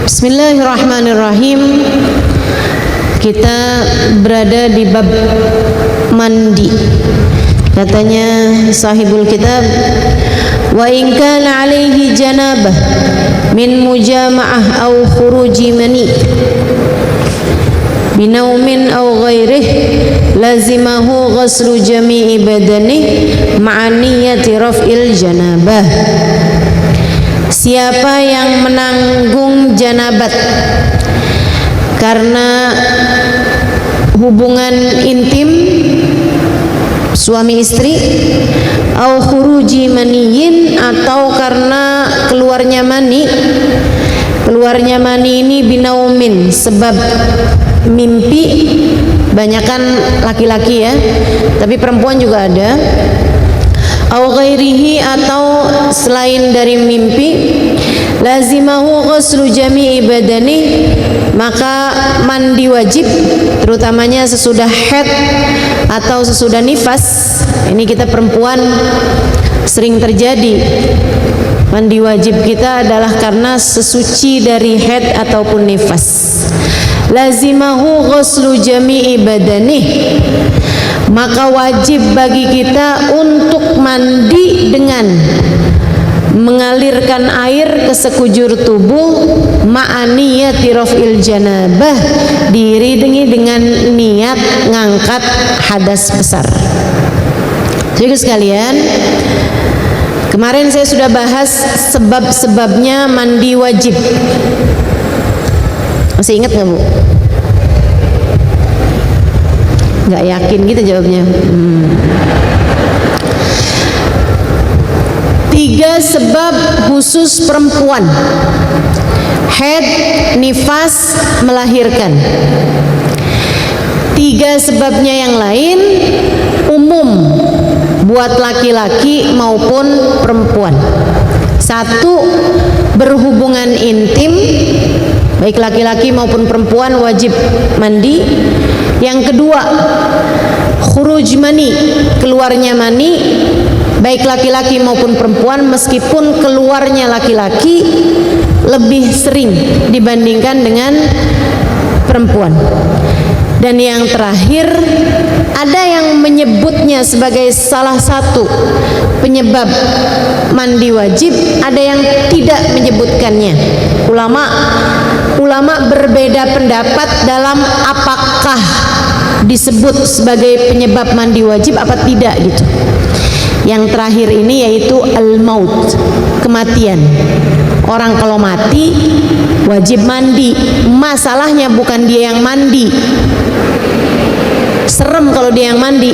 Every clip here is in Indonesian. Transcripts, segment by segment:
Bismillahirrahmanirrahim. Kita berada di bab mandi. Katanya sahibul kitab, wa in kana alaihi janabah min mujama'ah aw khuruji mani binaumin aw ghairih lazimahu ghuslu jami'i badanih ma'aniyati raf'il janabah. Siapa yang menanggung janabat karena hubungan intim suami istri, au khuruji maniyin, atau karena keluarnya mani. Keluarnya mani ini binaumin, sebab mimpi, banyakan laki-laki ya, tapi perempuan juga ada. Au ghairihi, atau selain dari mimpi, lazimahu ghuslu jami'i badani, maka mandi wajib, terutamanya sesudah haid atau sesudah nifas. Ini kita perempuan sering terjadi, mandi wajib kita adalah karena sesuci dari haid ataupun nifas. Lazimahu ghuslu jami'i badani, maka wajib bagi kita untuk mandi dengan mengalirkan air ke sekujur tubuh, ma'aniyati raf'il janabah, diiringi dengan niat ngangkat hadas besar. Jadi sekalian, kemarin saya sudah bahas sebab-sebabnya mandi wajib. Masih ingat nggak Bu? Nggak yakin gitu jawabnya. 3 sebab khusus perempuan: haid, nifas, melahirkan. 3 sebabnya yang lain umum buat laki-laki maupun perempuan. 1, berhubungan intim, baik laki-laki maupun perempuan wajib mandi. Yang kedua, khuruj mani, keluarnya mani, baik laki-laki maupun perempuan, meskipun keluarnya laki-laki lebih sering dibandingkan dengan perempuan. Dan yang terakhir, ada yang menyebutnya sebagai salah satu penyebab mandi wajib, ada yang tidak menyebutkannya. Ulama berbeda pendapat dalam apakah disebut sebagai penyebab mandi wajib apa tidak gitu. Yang terakhir ini yaitu al-maut, kematian. Orang kalau mati wajib mandi. Masalahnya bukan dia yang mandi. Serem kalau dia yang mandi.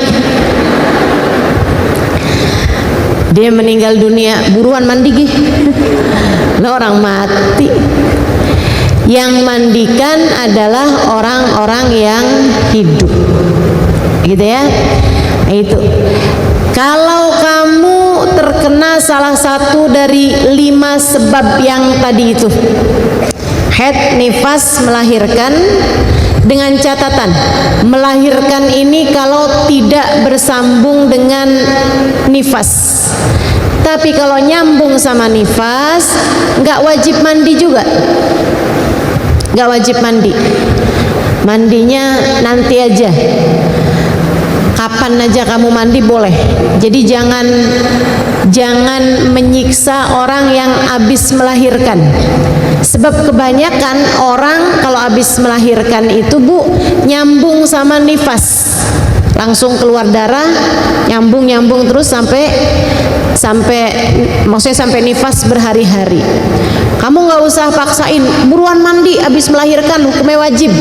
Dia meninggal dunia, buruan mandi gih. Lah orang mati. Yang mandikan adalah orang-orang yang hidup. Gitu ya. Nah, itu. Kalau kamu terkena salah satu dari 5 sebab yang tadi itu, haid, nifas, melahirkan, dengan catatan melahirkan ini kalau tidak bersambung dengan nifas. Tapi kalau nyambung sama nifas, nggak wajib mandi juga. Nggak wajib mandi. Mandinya nanti aja. Kapan aja kamu mandi boleh. Jadi jangan menyiksa orang yang habis melahirkan. Sebab kebanyakan orang kalau habis melahirkan itu Bu, nyambung sama nifas, langsung keluar darah, nyambung terus sampai maksudnya sampai nifas berhari-hari. Kamu nggak usah paksain, buruan mandi habis melahirkan, hukumnya wajib.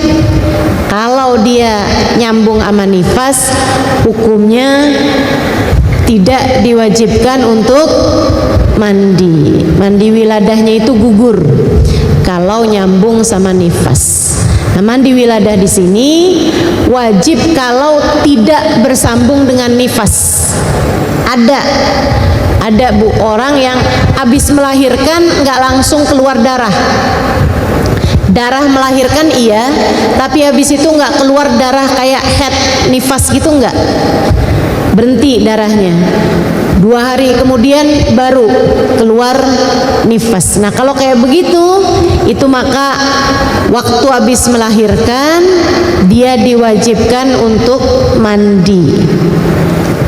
Kalau dia nyambung sama nifas, hukumnya tidak diwajibkan untuk mandi. Mandi wiladahnya itu gugur kalau nyambung sama nifas. Nah, mandi wiladah di sini wajib kalau tidak bersambung dengan nifas. Ada Bu, orang yang habis melahirkan nggak langsung keluar darah. Darah melahirkan iya, tapi habis itu nggak keluar darah kayak haid, nifas gitu nggak. Berhenti darahnya. 2 hari kemudian baru keluar nifas. Nah kalau kayak begitu, itu maka waktu habis melahirkan dia diwajibkan untuk mandi,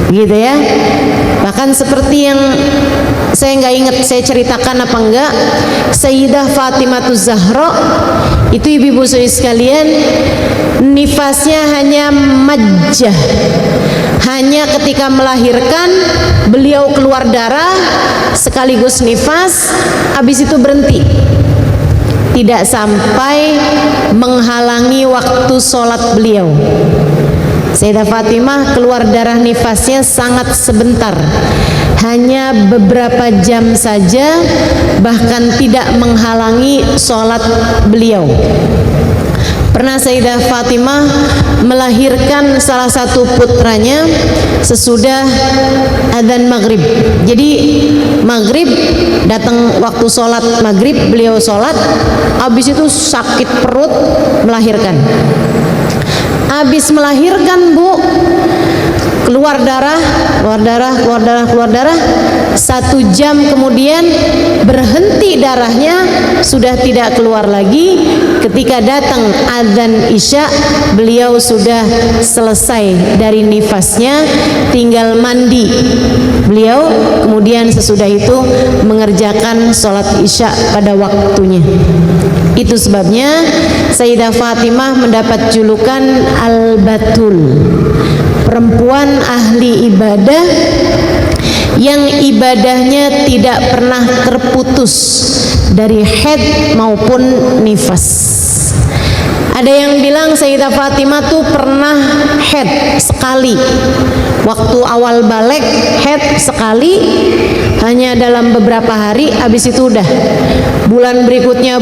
gitu ya. Bahkan seperti yang saya nggak ingat saya ceritakan apa enggak, Sayyidah Fatimahuz Zahra itu ibu-ibu sekalian, nifasnya hanya majjah, hanya ketika melahirkan beliau keluar darah sekaligus nifas, habis itu berhenti, tidak sampai menghalangi waktu sholat beliau. Sayyidah Fatimah keluar darah nifasnya sangat sebentar, hanya beberapa jam saja, bahkan tidak menghalangi sholat beliau. Pernah Sayyidah Fatimah melahirkan salah satu putranya sesudah adzan maghrib. Jadi maghrib datang waktu sholat maghrib, beliau sholat, habis itu sakit perut melahirkan. Habis melahirkan Bu, keluar darah, 1 jam kemudian berhenti darahnya, sudah tidak keluar lagi. Ketika datang adzan isya, beliau sudah selesai dari nifasnya, tinggal mandi. Beliau kemudian sesudah itu mengerjakan sholat isya pada waktunya. Itu sebabnya Sayyidah Fatimah mendapat julukan Al-Batul, perempuan ahli ibadah yang ibadahnya tidak pernah terputus dari haid maupun nifas. Ada yang bilang Sayyidah Fatimah tuh pernah haid sekali, waktu awal balik haid sekali, hanya dalam beberapa hari, habis itu udah bulan berikutnya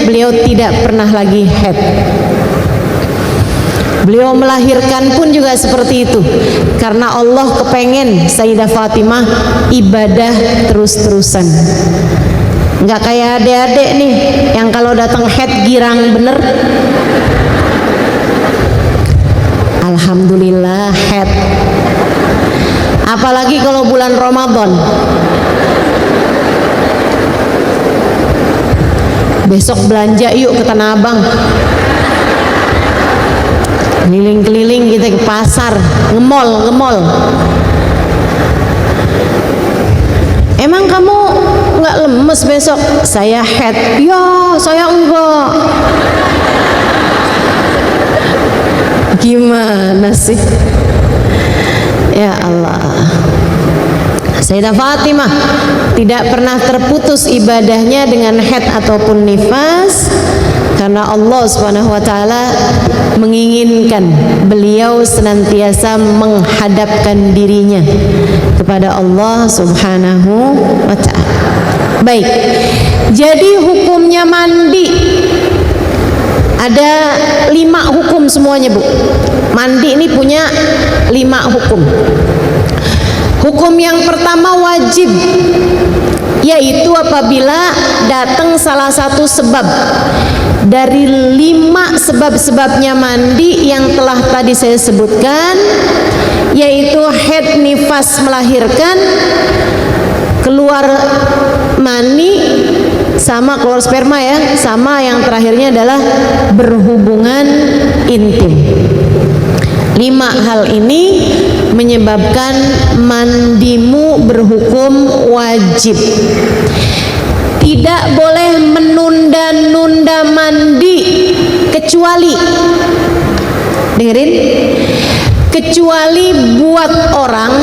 beliau tidak pernah lagi haid. Beliau melahirkan pun juga seperti itu, karena Allah kepengen Sayyidah Fatimah ibadah terus-terusan. Nggak kayak adik-adik nih yang kalau datang haid girang bener. Alhamdulillah haid. Apalagi kalau bulan Ramadan. Besok belanja yuk ke Tanah Abang. Keliling-keliling kita ke pasar, nge-mall. Emang kamu nggak lemes besok? Saya haid. Ya, saya enggak. Gimana sih? Ya Allah. Sayyidah Fatimah tidak pernah terputus ibadahnya dengan haid ataupun nifas, karena Allah Subhanahu wa taala menginginkan beliau senantiasa menghadapkan dirinya kepada Allah Subhanahu wa taala. Baik. Jadi hukumnya mandi ada 5 hukum semuanya, Bu. Mandi ini punya 5 hukum. Hukum yang pertama wajib, yaitu apabila datang salah satu sebab dari 5 sebab-sebabnya mandi yang telah tadi saya sebutkan, yaitu haid, nifas, melahirkan, keluar mani, sama keluar sperma ya, sama yang terakhirnya adalah berhubungan intim. 5 hal ini menyebabkan mandimu berhukum wajib. Tidak boleh menunda-nunda mandi, kecuali, dengerin, kecuali buat orang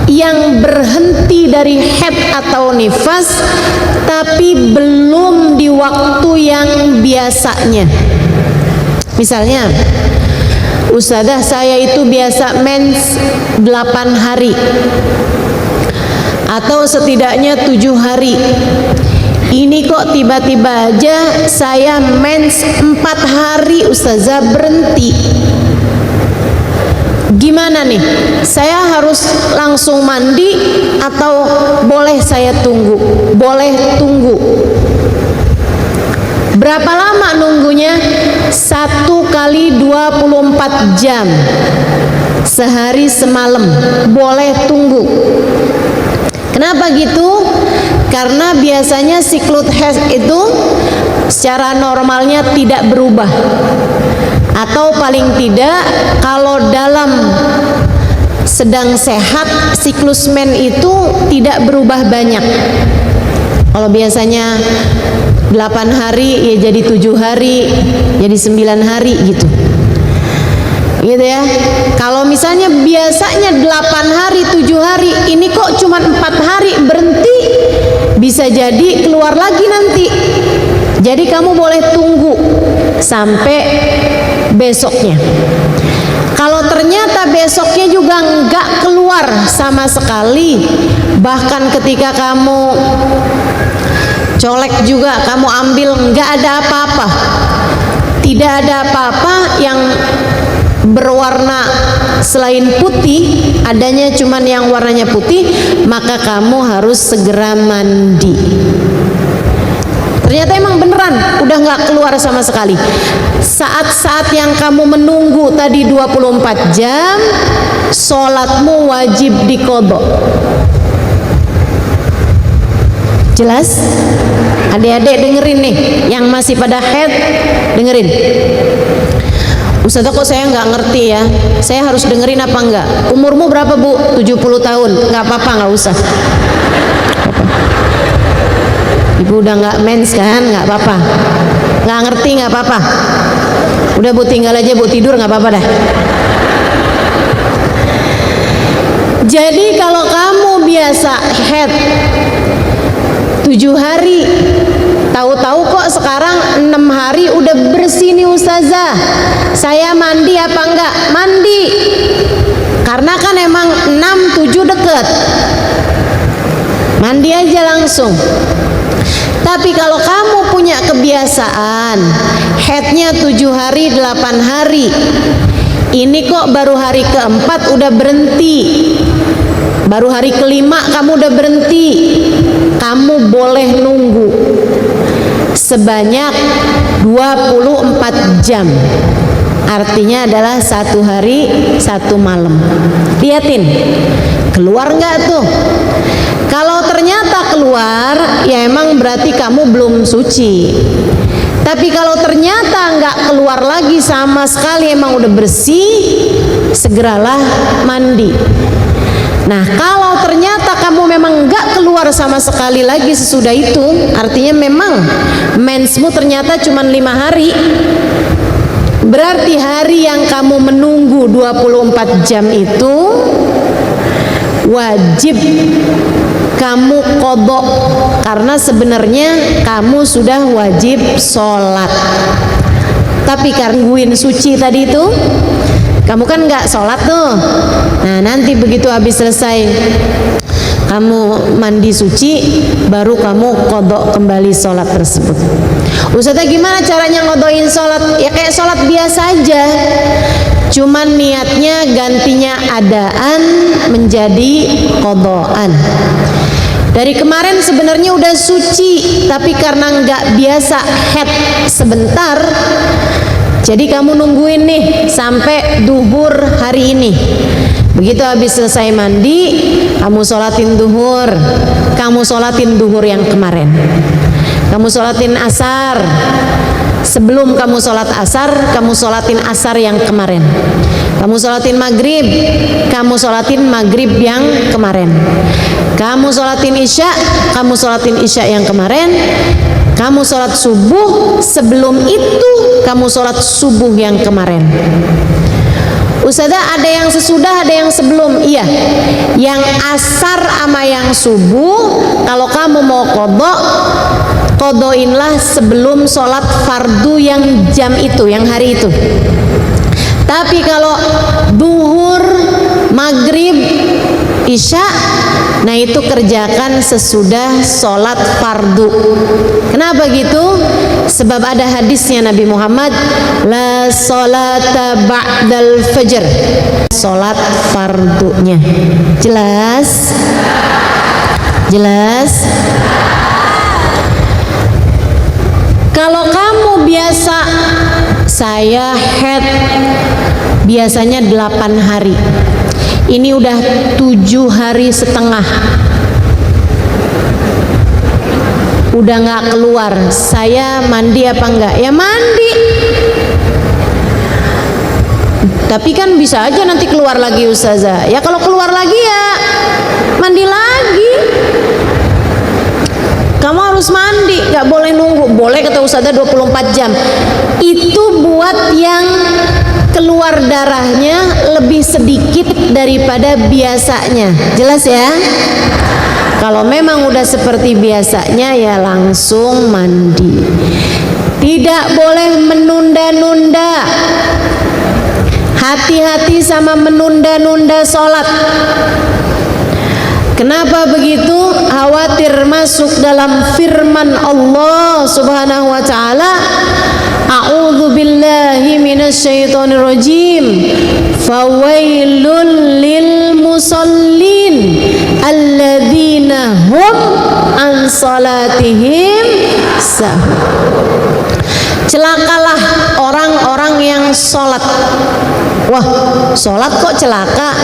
yang berhenti dari haid atau nifas tapi belum di waktu yang biasanya. Misalnya, Ustazah saya itu biasa mens 8 hari atau setidaknya 7 hari. Ini kok tiba-tiba aja saya mens 4 hari Ustazah berhenti. Gimana nih? Saya harus langsung mandi atau boleh saya tunggu? Boleh tunggu. Berapa lama nunggunya? 1 kali 24 jam. sehari semalam, boleh tunggu. Kenapa gitu? Karena biasanya siklus haid itu secara normalnya tidak berubah, atau paling tidak kalau dalam sedang sehat siklus men itu tidak berubah banyak. Kalau biasanya 8 hari ya jadi 7 hari, jadi 9 hari gitu. Gitu ya. Kalau misalnya biasanya 8 hari, 7 hari, ini kok cuma 4 hari berhenti, bisa jadi keluar lagi nanti. Jadi kamu boleh tunggu sampai besoknya. Kalau ternyata besoknya juga enggak keluar sama sekali, bahkan ketika kamu colek juga, kamu ambil, enggak ada apa-apa, tidak ada apa-apa yang berwarna selain putih, adanya cuman yang warnanya putih, maka kamu harus segera mandi. Ternyata emang beneran udah nggak keluar sama sekali. Saat-saat yang kamu menunggu tadi 24 jam, sholatmu wajib diqodho. Jelas? Adik-adik dengerin nih, yang masih pada haid dengerin. Ustazah kok saya nggak ngerti ya, saya harus dengerin apa enggak? Umurmu berapa Bu? 70 tahun, nggak apa-apa, nggak usah. Ibu udah nggak mens kan, nggak apa-apa. Nggak ngerti nggak apa-apa. Udah Bu, tinggal aja Bu, tidur nggak apa-apa dah. Jadi kalau kamu biasa haid 7 hari, tahu-tahu kok sekarang 6 hari udah bersih nih Ustazah, saya mandi apa enggak? Mandi, karena kan emang 6-7 deket, mandi aja langsung. Tapi kalau kamu punya kebiasaan haidnya 7 hari 8 hari, ini kok baru hari keempat udah berhenti, baru hari kelima kamu udah berhenti, kamu boleh nunggu sebanyak 24 jam. Artinya adalah 1 hari 1 malam. Liatin keluar nggak tuh. Kalau ternyata keluar, ya emang berarti kamu belum suci. Tapi kalau ternyata nggak keluar lagi sama sekali, emang udah bersih, segeralah mandi. Nah, kalau ternyata kamu memang nggak keluar sama sekali lagi sesudah itu, artinya memang mensmu ternyata cuma 5 hari. Berarti hari yang kamu menunggu 24 jam itu wajib kamu qodho, karena sebenarnya kamu sudah wajib sholat. Tapi karena suci tadi itu, kamu kan nggak sholat tuh. Nah, nanti begitu habis selesai kamu mandi suci, baru kamu qodho kembali sholat tersebut. Ustazah gimana caranya ngodoin sholat? Ya kayak sholat biasa aja, cuman niatnya gantinya adaan menjadi qodhoan. Dari kemarin sebenarnya udah suci, tapi karena nggak biasa haid sebentar, jadi kamu nungguin nih sampai duhur hari ini. Begitu habis selesai mandi, kamu sholatin duhur, kamu sholatin duhur yang kemarin, kamu sholatin asar. Sebelum kamu sholat asar, kamu sholatin asar yang kemarin. Kamu sholatin maghrib, kamu sholatin maghrib yang kemarin. Kamu sholatin isya, kamu sholatin isya yang kemarin. Kamu sholat subuh, sebelum itu kamu sholat subuh yang kemarin. Ustazah ada yang sesudah, ada yang sebelum. Iya, yang asar sama yang subuh kalau kamu mau qodho, qodhoinlah sebelum sholat fardu yang jam itu, yang hari itu. Tapi kalau duhur, maghrib, isya, nah itu kerjakan sesudah sholat fardu. Kenapa gitu? Sebab ada hadisnya Nabi Muhammad, la sholata ba'dal fajr, sholat fardunya. Jelas? Jelas? Kalau kamu biasa, saya haid biasanya 8 hari. Ini udah 7 hari setengah. Udah nggak keluar. Saya mandi apa enggak? Ya mandi. Tapi kan bisa aja nanti keluar lagi Ustazah. Ya kalau keluar lagi ya mandi lagi. Kamu harus mandi, nggak boleh nunggu. Boleh kata Ustazah 24 jam. Itu buat yang keluar darahnya lebih sedikit daripada biasanya. Jelas ya? Kalau memang udah seperti biasanya ya langsung mandi. Tidak boleh menunda-nunda. Hati-hati sama menunda-nunda sholat. Kenapa begitu? Khawatir masuk dalam firman Allah Subhanahu wa taala, A'udzu billahi minasyaitonir rajim. Fawailul lil musallin alladzina hum an salatihim sahun. Celakalah orang-orang yang sholat. Wah, sholat kok celaka?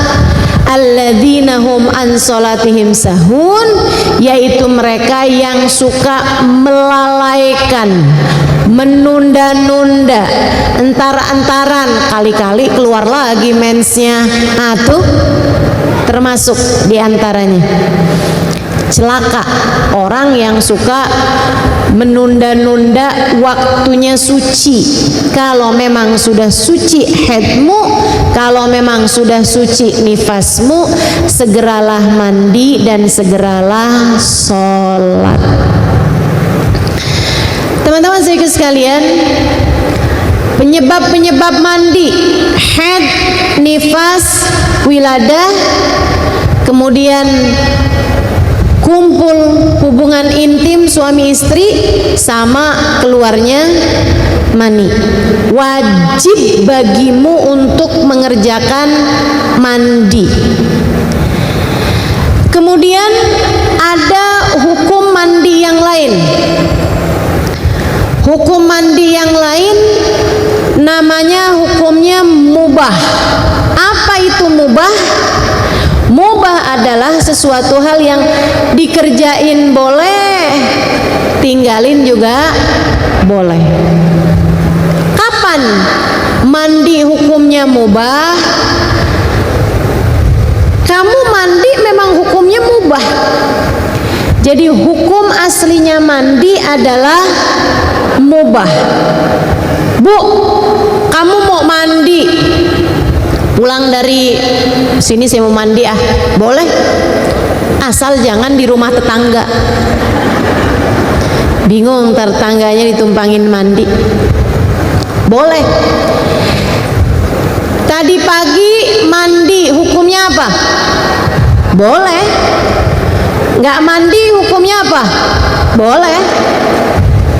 Alladzina hum an salatihim sahun, yaitu mereka yang suka melalaikan, menunda-nunda, entar-entaran, kali-kali keluar lagi mensnya. Nah, tuh termasuk diantaranya. Celaka orang yang suka menunda-nunda waktunya suci. Kalau memang sudah suci haidmu, kalau memang sudah suci nifasmu, segeralah mandi dan segeralah sholat. Teman-teman sekalian, penyebab-penyebab mandi, haid, nifas, wiladah, kemudian kumpul hubungan intim suami istri sama keluarnya mani. Wajib bagimu untuk mengerjakan mandi. Kemudian ada hukum mandi yang lain. Hukum mandi yang lain namanya hukumnya mubah. Apa itu mubah? Mubah adalah sesuatu hal yang dikerjain boleh, tinggalin juga boleh. Kapan mandi hukumnya mubah? Kamu mandi memang hukumnya mubah. Jadi hukum aslinya mandi adalah mubah. Bu, kamu mau mandi? Pulang dari sini saya mau mandi, boleh, asal jangan di rumah tetangga. Bingung tetangganya ditumpangin mandi. Boleh. Tadi pagi mandi hukumnya apa? Boleh. Nggak mandi hukumnya apa? Boleh.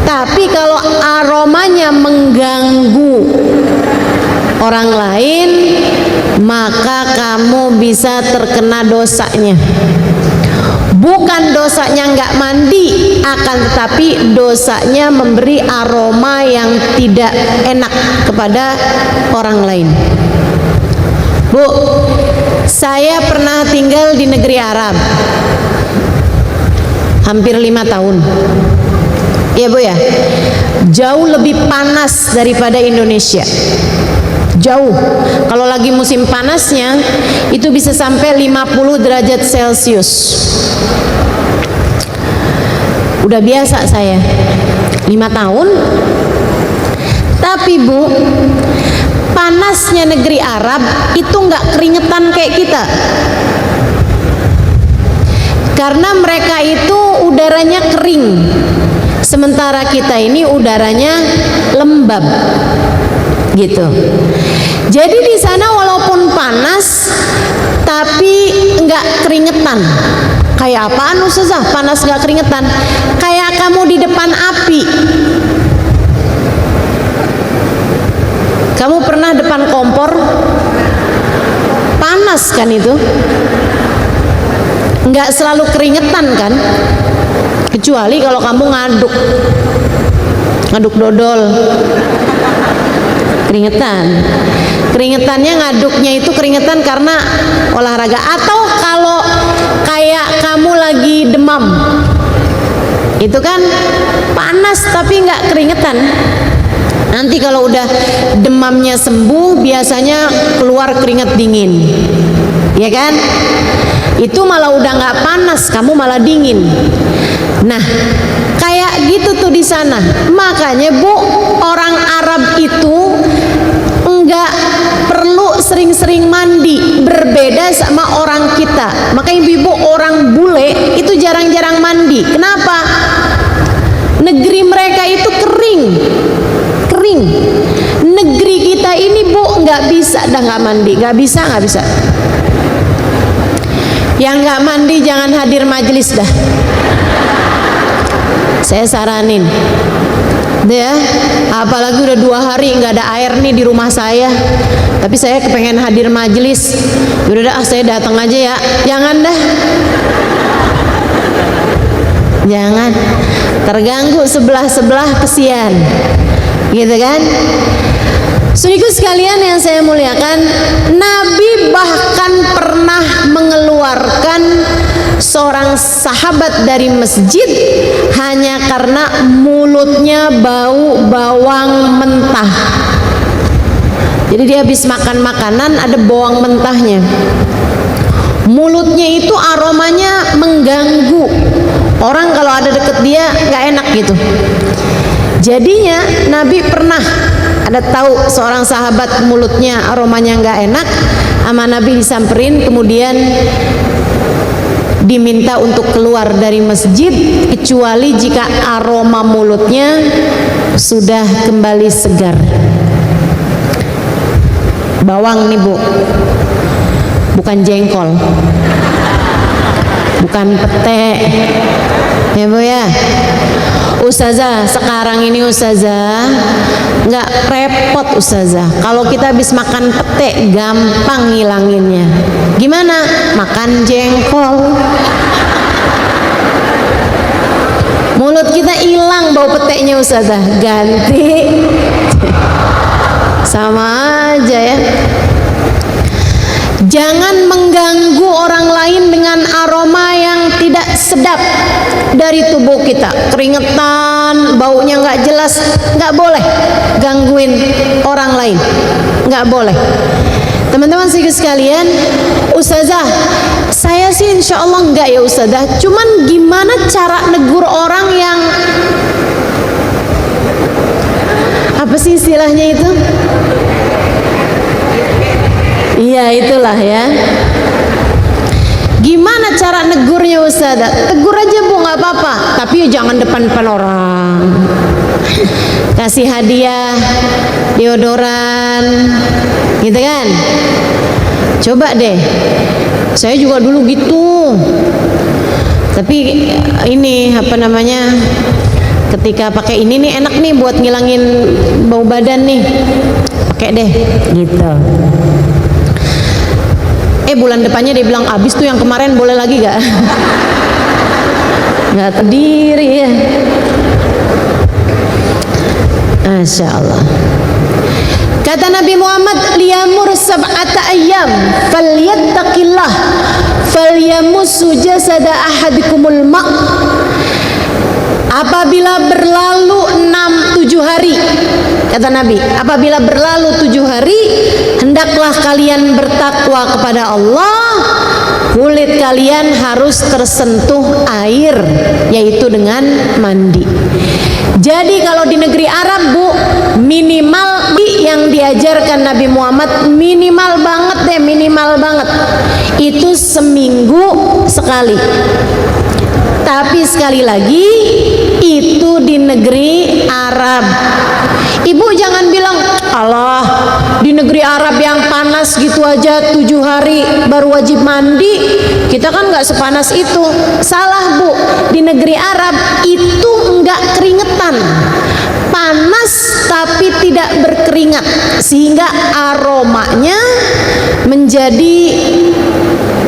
Tapi kalau aromanya mengganggu orang lain, maka kamu bisa terkena dosanya. Bukan dosanya nggak mandi, akan tetapi dosanya memberi aroma yang tidak enak kepada orang lain. Bu, saya pernah tinggal di negeri Arab hampir 5 tahun. Ya Bu ya, jauh lebih panas daripada Indonesia. Jauh. Kalau lagi musim panasnya itu bisa sampai 50 derajat Celcius. Udah biasa saya 5 tahun. Tapi Bu, panasnya negeri Arab itu nggak keringetan kayak kita. Karena mereka itu udaranya kering. Sementara kita ini udaranya lembab. Gitu. Jadi di sana walaupun panas tapi nggak keringetan. Kayak apaan Ustazah? Panas nggak keringetan? Kayak kamu di depan api. Kamu pernah depan kompor? Panas kan itu? Nggak selalu keringetan kan? Kecuali kalau kamu ngaduk dodol, keringetan. keringetannya ngaduknya itu keringetan karena olahraga, atau kalau kayak kamu lagi demam itu kan panas tapi nggak keringetan. Nanti kalau udah demamnya sembuh biasanya keluar keringat dingin, ya kan? Itu malah udah nggak panas, kamu malah dingin. Nah, kayak gitu tuh di sana. Makanya Bu, orang Arab itu nggak perlu sering-sering mandi, berbeda sama orang kita. Makanya ibu-ibu orang bule itu jarang-jarang mandi. Kenapa? Negeri mereka itu kering. Negeri kita ini Bu nggak bisa dah nggak mandi, nggak bisa. Yang nggak mandi jangan hadir majelis dah. Saya saranin, ya, apalagi udah 2 hari nggak ada air nih di rumah saya, tapi saya kepengen hadir majelis. Udah saya datang aja ya. Jangan dah, jangan terganggu sebelah kesian, gitu kan? Saudaraku sekalian yang saya muliakan, Nabi bahkan pernah mengeluarkan seorang sahabat dari masjid hanya karena mulutnya bau bawang mentah. Jadi dia habis makan makanan ada bawang mentahnya. Mulutnya itu aromanya mengganggu. Orang kalau ada deket dia nggak enak gitu. Jadinya Nabi pernah ada tahu seorang sahabat mulutnya aromanya nggak enak, sama Nabi disamperin, kemudian diminta untuk keluar dari masjid kecuali jika aroma mulutnya sudah kembali segar. Bawang nih Bu, bukan jengkol, bukan pete, ya Bu ya. Ustazah, sekarang ini Ustazah nggak repot Ustazah. Kalau kita habis makan pete gampang ngilanginnya. Gimana? Makan jengkol. Mulut kita hilang bau petenya Ustazah. Ganti. Sama aja ya. Jangan mengganggu orang lain dengan aroma yang tidak sedap dari tubuh kita. Keringetan, baunya nggak jelas, nggak boleh gangguin orang lain, nggak boleh. Teman-teman sekalian, Ustazah, saya sih insya Allah nggak ya Ustazah. Cuman gimana cara negur orang yang apa sih istilahnya itu? Iya itulah ya. Gimana cara negurnya Ustazah? Tegur aja Bu, nggak apa-apa, tapi jangan depan-depan orang. Kasih hadiah deodoran, gitu kan? Coba deh. Saya juga dulu gitu. Tapi ini apa namanya? Ketika pakai ini nih enak nih buat ngilangin bau badan nih. Pakai deh, gitu. Bulan depannya dia bilang abis tuh yang kemarin, boleh lagi gak? Nggak terdiri ya. Masya Allah. Kata Nabi Muhammad, liyamur sab'ata ayyam falyattaqillah falyamussu jasada ahadikumul ma'. Apabila berlalu 7 hari, kata Nabi, apabila berlalu 7 hari, hendaklah kalian bertakwa kepada Allah. Kulit kalian harus tersentuh air, yaitu dengan mandi. Jadi kalau di negeri Arab Bu, minimal yang diajarkan Nabi Muhammad minimal banget deh, minimal banget itu seminggu sekali. Tapi sekali lagi itu di negeri Arab. Ibu jangan bilang, Allah di negeri Arab yang panas gitu aja 7 hari baru wajib mandi. Kita kan nggak sepanas itu. Salah Bu, di negeri Arab itu nggak keringetan, panas tapi tidak berkeringat, sehingga aromanya menjadi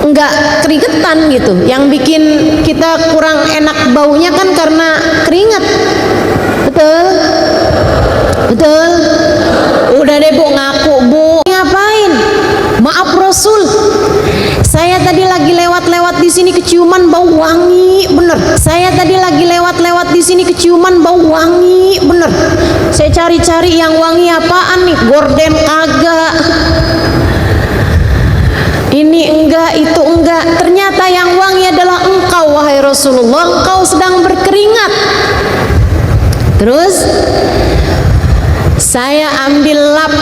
nggak keringetan gitu. Yang bikin kita kurang enak baunya kan karena keringat. Betul? Betul? Udah deh Bu, ngaku Bu. Ngapain? keciuman bau wangi bener. Saya tadi lagi lewat-lewat di sini keciuman bau wangi bener. Saya cari-cari yang wangi apaan nih, gorden kagak, ini enggak, itu enggak. Ternyata yang wangi adalah engkau wahai Rasulullah. Engkau sedang berkeringat. Terus saya ambil lap,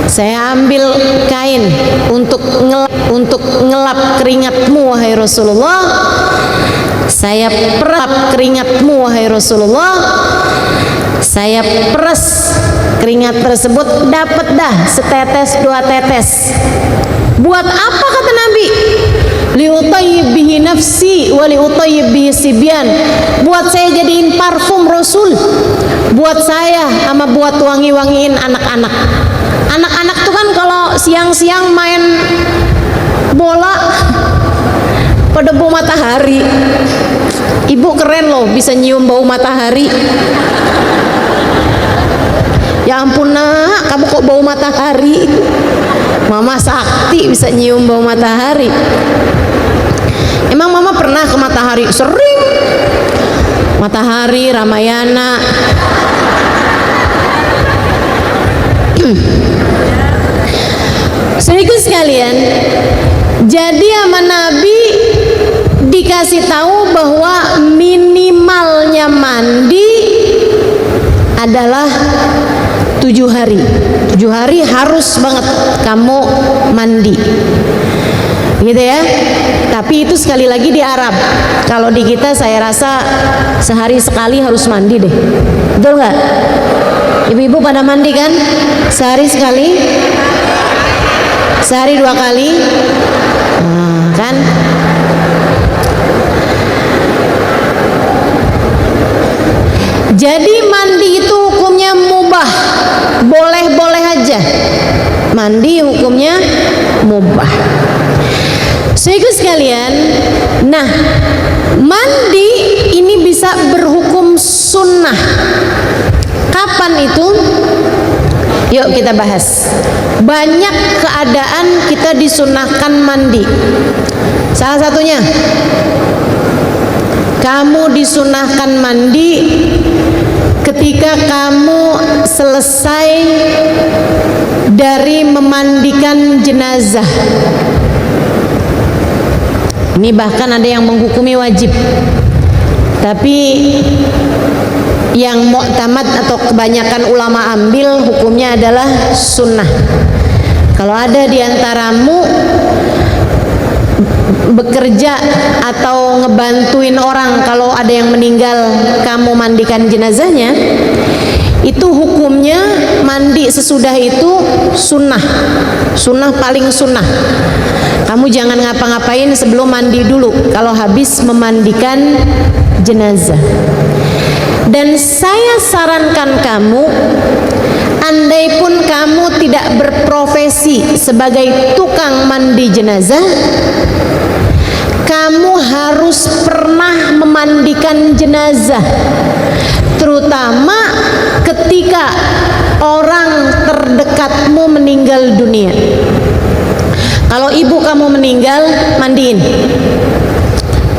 saya ambil kain untuk ngelap keringatmu wahai Rasulullah. Saya perap keringatmu wahai Rasulullah. Saya peres keringat tersebut, dapat dah setetes dua tetes. Buat apa kata Nabi? Liutayyib bihi nafsi wa liutayyib bihi sibyan. Buat saya jadiin parfum Rasul, buat saya sama buat wangi-wangiin anak-anak. Anak-anak tuh kan kalau siang-siang main bola pada bau matahari. Ibu keren loh, bisa nyium bau matahari. Ya ampun nak, kamu kok bau matahari? Mama sakti bisa nyium bau matahari. Emang mama pernah ke matahari? Sering. Matahari, Ramayana. Saudaraku sekalian, jadi sama Nabi dikasih tahu bahwa minimalnya mandi adalah 7 hari. 7 hari harus banget kamu mandi, gitu ya. Tapi itu sekali lagi di Arab. Kalau di kita saya rasa sehari sekali harus mandi deh. Betul nggak? Ibu-ibu pada mandi kan? Sehari sekali? Sehari 2 kali? Nah, kan? Jadi mandi itu hukumnya mubah, boleh-boleh aja. Mandi hukumnya mubah. Saudaraku sekalian, nah mandi ini bisa berhukum sunnah. Kapan itu? Yuk kita bahas. Banyak keadaan kita disunahkan mandi. Salah satunya, kamu disunahkan mandi ketika kamu selesai dari memandikan jenazah. Ini bahkan ada yang menghukumi wajib, tapi yang mu'tamad atau kebanyakan ulama ambil hukumnya adalah sunnah. Kalau ada di antaramu bekerja atau ngebantuin orang, kalau ada yang meninggal kamu mandikan jenazahnya, itu hukumnya mandi sesudah itu sunnah. Sunnah paling sunnah. Kamu jangan ngapa-ngapain sebelum mandi dulu kalau habis memandikan jenazah. Dan saya sarankan kamu, andai pun kamu tidak berprofesi sebagai tukang mandi jenazah, kamu harus pernah memandikan jenazah, terutama ketika orang terdekatmu meninggal dunia. Kalau ibu kamu meninggal, mandiin.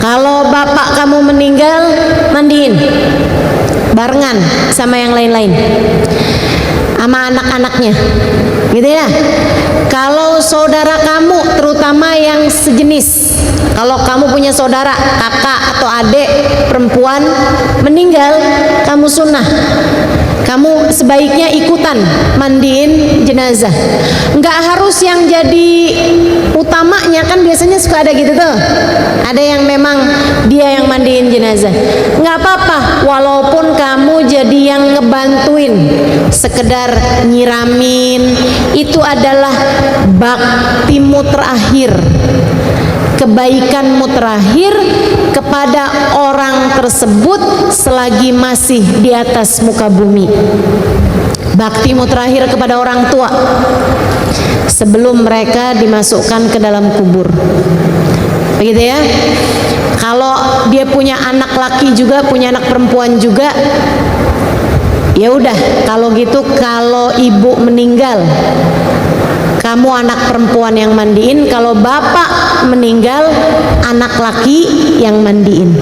Kalau bapak kamu meninggal, mandiin barengan sama yang lain-lain, sama anak-anaknya, gitu ya. Kalau saudara kamu, terutama yang sejenis, kalau kamu punya saudara, kakak atau adik perempuan meninggal, kamu sunnah, kamu sebaiknya ikutan mandiin jenazah. Nggak harus yang jadi utamanya, kan biasanya suka ada gitu tuh, ada yang memang dia yang mandiin jenazah. Nggak apa-apa, walaupun kamu jadi yang ngebantuin, sekedar nyiramin, itu adalah baktimu terakhir, kebaikanmu terakhir kepada orang tersebut selagi masih di atas muka bumi. Baktimu terakhir kepada orang tua sebelum mereka dimasukkan ke dalam kubur, begitu ya. Kalau dia punya anak laki juga, punya anak perempuan juga, ya udah, kalau gitu kalau ibu meninggal kamu anak perempuan yang mandiin, kalau bapak meninggal anak laki yang mandiin.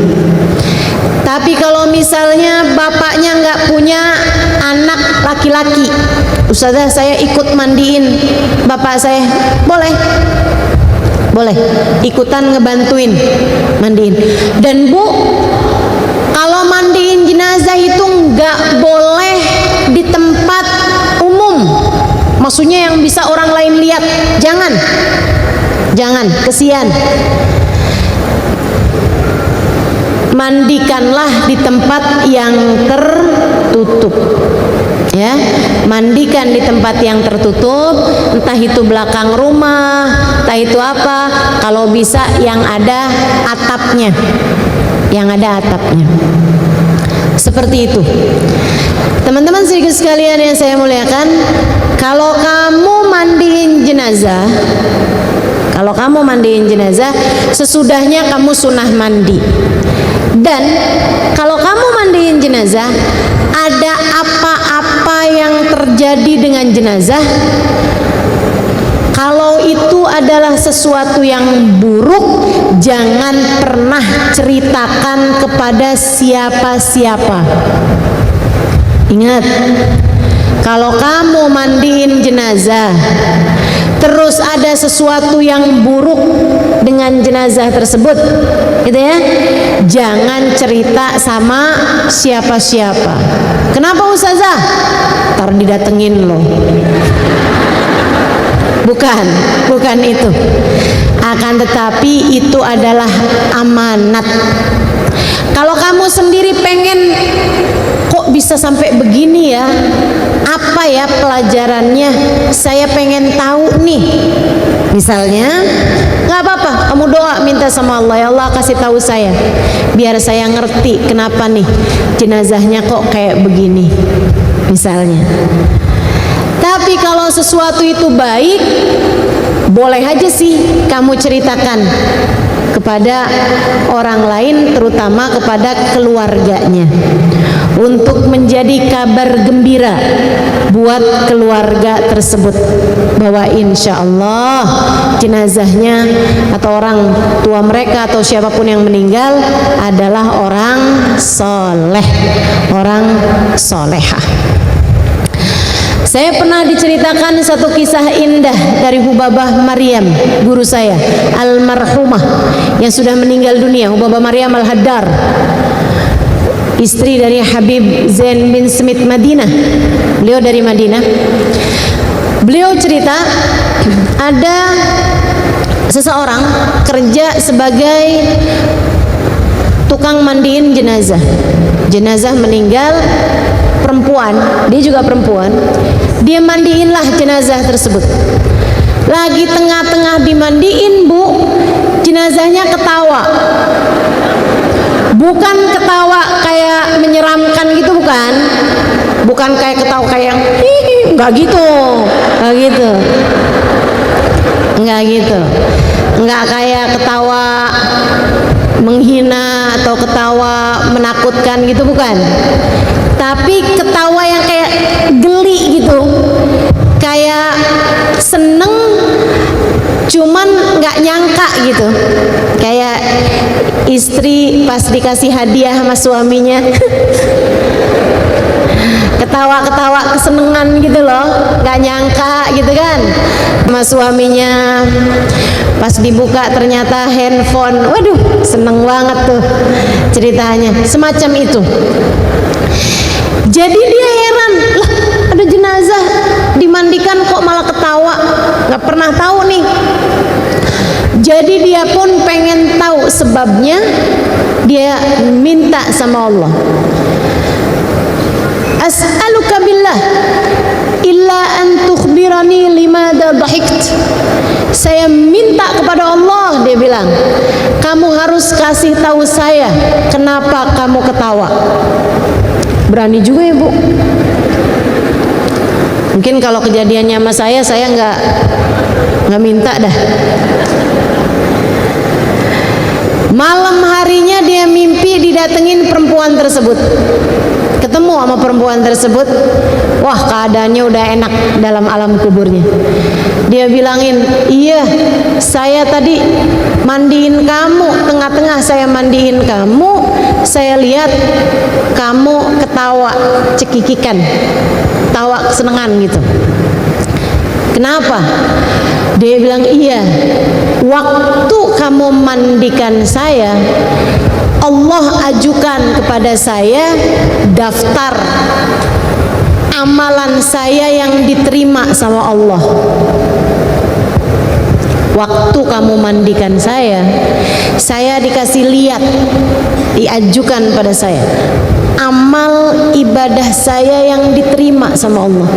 Tapi kalau misalnya bapaknya nggak punya anak laki-laki, ustazah saya ikut mandiin bapak saya, boleh ikutan ngebantuin mandiin. Dan Bu, kalau mandiin jenazah itu nggak boleh di tempat umum, maksudnya yang bisa orang lain lihat, jangan, kesian. Mandikanlah di tempat yang tertutup, ya, mandikan di tempat yang tertutup, entah itu belakang rumah, entah itu apa, kalau bisa yang ada atapnya, seperti itu. Teman-teman sedikit sekalian yang saya muliakan, kalau kamu mandiin jenazah, sesudahnya kamu sunah mandi. Dan kalau kamu mandiin jenazah, ada apa-apa yang terjadi dengan jenazah, kalau itu adalah sesuatu yang buruk, jangan pernah ceritakan kepada siapa-siapa. Ingat, kalau kamu mandiin jenazah terus ada sesuatu yang buruk dengan jenazah tersebut, gitu ya, jangan cerita sama siapa-siapa. Kenapa ustazah? Ntar didatengin loh. Bukan itu. Akan tetapi itu adalah amanat. Kalau kamu sendiri pengen, kok bisa sampai begini ya, apa ya pelajarannya, saya pengen tahu nih, misalnya, nggak apa-apa, kamu doa minta sama Allah, ya Allah kasih tahu saya, biar saya ngerti kenapa nih jenazahnya kok kayak begini, misalnya. Tapi kalau sesuatu itu baik, boleh aja sih kamu ceritakan kepada orang lain, terutama kepada keluarganya, untuk menjadi kabar gembira buat keluarga tersebut bahwa insya Allah jenazahnya atau orang tua mereka atau siapapun yang meninggal adalah orang soleh, orang solehah. Saya pernah diceritakan satu kisah indah dari Hubabah Maryam, guru saya almarhumah yang sudah meninggal dunia, Hubabah Maryam Al-Haddar, istri dari Habib Zain bin Smith Madinah. Beliau dari Madinah. Beliau cerita ada seseorang kerja sebagai tukang mandiin jenazah. Jenazah meninggal, perempuan, dia juga perempuan, dia mandiinlah jenazah tersebut. Lagi tengah-tengah dimandiin, Bu, jenazahnya ketawa. Bukan ketawa kayak menyeramkan gitu, bukan kayak ketawa kayak yang enggak gitu, enggak kayak ketawa menghina atau ketawa menakutkan gitu, bukan. Tapi ketawa yang kayak geli gitu, kayak seneng cuman nggak nyangka gitu, kayak istri pas dikasih hadiah sama suaminya ketawa-ketawa kesenengan gitu loh, nggak nyangka gitu kan, sama suaminya. Pas dibuka ternyata handphone, waduh seneng banget tuh ceritanya, semacam itu. Jadi dia heran, lah ada jenazah dimandikan kok malah ketawa, nggak pernah tahu nih. Jadi dia pun pengen tahu sebabnya, dia minta sama Allah, as'aluka billah illa an tukhbirani limada dhahikt. Saya minta kepada Allah, dia bilang, kamu harus kasih tahu saya kenapa kamu ketawa. Berani juga ya, Bu. Mungkin kalau kejadiannya sama saya nggak minta dah. Malam harinya dia mimpi didatengin perempuan tersebut. ketemu sama perempuan tersebut. Wah, keadaannya udah enak dalam alam kuburnya. Dia bilangin, iya, saya tadi mandiin kamu, tengah-tengah saya mandiin kamu, saya lihat kamu ketawa cekikikan, tawa kesenangan gitu. Kenapa? Dia bilang, iya, waktu kamu mandikan saya, Allah ajukan kepada saya daftar amalan saya yang diterima sama Allah. Waktu kamu mandikan saya dikasih lihat, diajukan pada saya amal ibadah saya yang diterima sama Allah.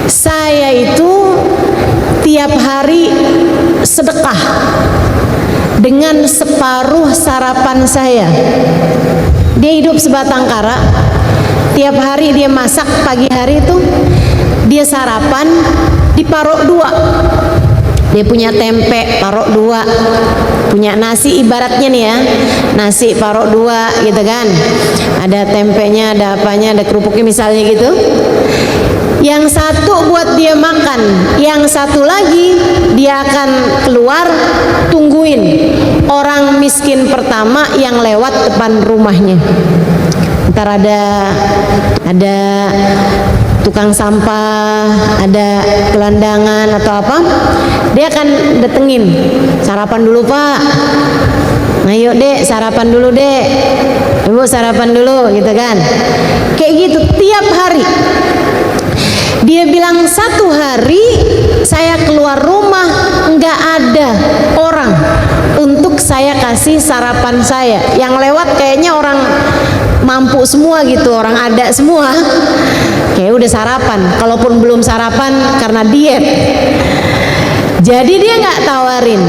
Saya itu tiap hari sedekah dengan separuh sarapan saya. Dia hidup sebatang kara, tiap hari dia masak, pagi hari itu dia sarapan diparok dua. Dia punya tempe parok dua, punya nasi ibaratnya nih ya, nasi parok dua gitu kan, ada tempenya, ada apanya, ada kerupuknya misalnya gitu. Yang satu buat dia makan, yang satu lagi dia akan keluar tungguin orang miskin pertama yang lewat depan rumahnya. Ntar ada tukang sampah, ada gelandangan atau apa, dia akan datengin, sarapan dulu Pak, ayo dek sarapan dulu dek, ibu sarapan dulu gitu kan. Kayak gitu tiap hari. Dia bilang satu hari saya keluar rumah nggak ada orang untuk saya kasih sarapan saya. Yang lewat kayaknya orang mampu semua gitu, orang ada semua. Kayak udah sarapan, kalaupun belum sarapan karena diet. Jadi dia nggak tawarin.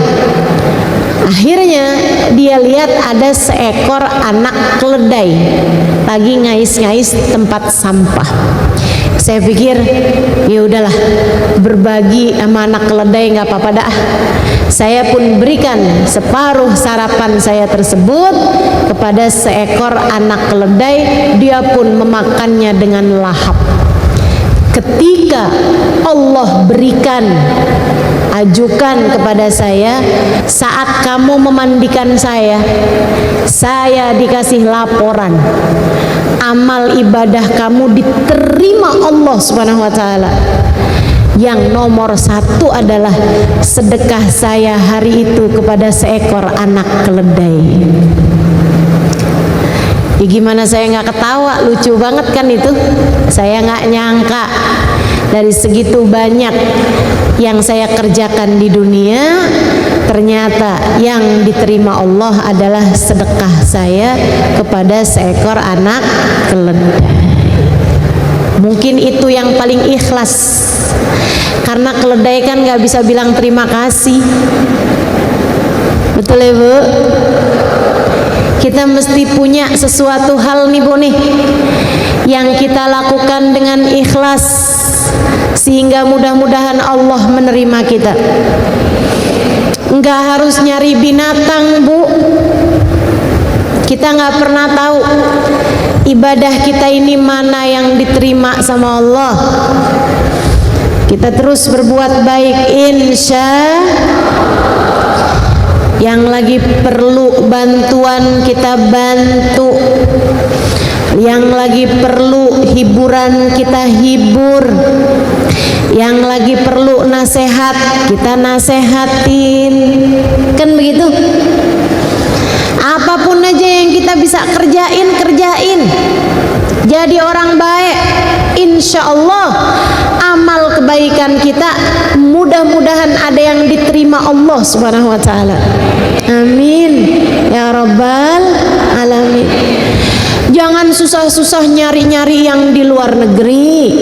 Akhirnya dia lihat ada seekor anak keledai lagi ngais-ngais tempat sampah. Saya pikir ya udahlah, berbagi sama anak keledai nggak apa-apa dah. Saya pun berikan separuh sarapan saya tersebut kepada seekor anak keledai. Dia pun memakannya dengan lahap. Ketika Allah berikan, ajukan kepada saya, saat kamu memandikan saya dikasih laporan amal ibadah kamu diterima Allah Subhanahu wa ta'ala. Yang nomor satu adalah sedekah saya hari itu kepada seekor anak keledai. Ya gimana saya nggak ketawa, lucu banget kan itu. Saya nggak nyangka dari segitu banyak yang saya kerjakan di dunia, ternyata yang diterima Allah adalah sedekah saya kepada seekor anak keledai. Mungkin itu yang paling ikhlas, karena keledai kan nggak bisa bilang terima kasih. Betul ya Bu? Kita mesti punya sesuatu hal nih Bu nih, yang kita lakukan dengan ikhlas, sehingga mudah-mudahan Allah menerima kita. Enggak harus nyari binatang Bu, kita nggak pernah tahu ibadah kita ini mana yang diterima sama Allah. Kita terus berbuat baik, insya. Yang lagi perlu bantuan kita bantu, yang lagi perlu hiburan kita hibur, yang lagi perlu nasihat kita nasehatin, kan begitu. Apapun aja yang kita bisa kerjain. Jadi orang baik, insya Allah amal kebaikan kita mudah-mudahan ada yang diterima Allah Subhanahu wa ta'ala. Amin ya rabbal alamin. Jangan susah-susah nyari-nyari yang di luar negeri.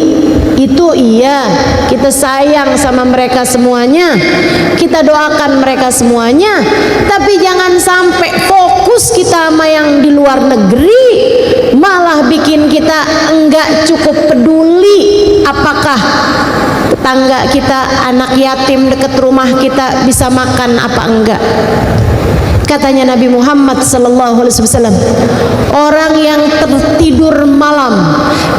Itu iya, kita sayang sama mereka semuanya, kita doakan mereka semuanya, tapi jangan sampai fokus kita sama yang di luar negeri, malah bikin kita enggak cukup peduli apakah tetangga kita, anak yatim dekat rumah kita bisa makan apa enggak. Katanya Nabi Muhammad sallallahu alaihi wasallam, orang yang tertidur malam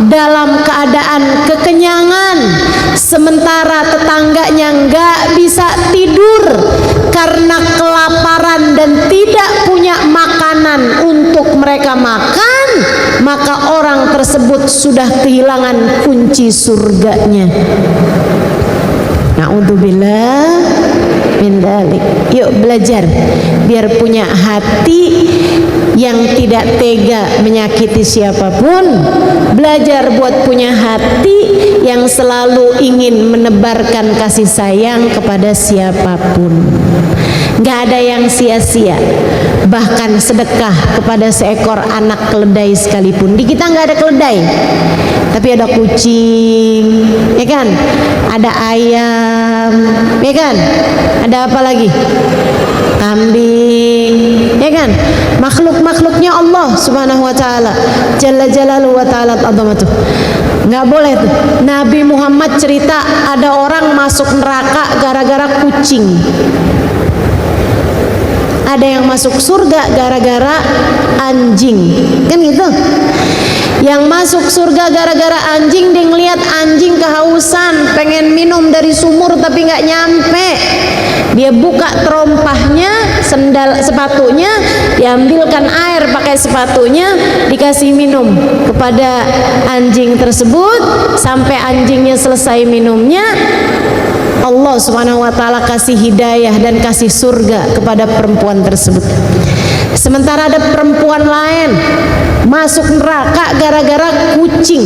dalam keadaan kekenyangan sementara tetangganya nggak bisa tidur karena kelaparan dan tidak punya makanan untuk mereka makan, maka orang tersebut sudah kehilangan kunci surganya. Na'udzubillah min dzalik. Yuk belajar biar punya hati yang tidak tega menyakiti siapapun. Belajar buat punya hati yang selalu ingin menebarkan kasih sayang kepada siapapun. Gak ada yang sia-sia. Bahkan sedekah kepada seekor anak keledai sekalipun. Di kita gak ada keledai, tapi ada kucing, ya kan? Ada ayam, ya kan? Ada apa lagi? Kambing, ya kan? Makhluk-makhluknya Allah Subhanahu wa taala, Jalla Jalaluhu wa ta'ala azamatuh. Nggak boleh tuh. Nabi Muhammad cerita ada orang masuk neraka gara-gara kucing. Ada yang masuk surga gara-gara anjing, kan gitu. Yang masuk surga gara-gara anjing, dia ngeliat anjing kehausan, pengen minum dari sumur tapi nggak nyampe. Dia buka terompahnya, sepatunya, diambilkan air pakai sepatunya, dikasih minum kepada anjing tersebut. Sampai anjingnya selesai minumnya, Allah Subhanahu wa taala kasih hidayah dan kasih surga kepada perempuan tersebut. Sementara ada perempuan lain masuk neraka gara-gara kucing.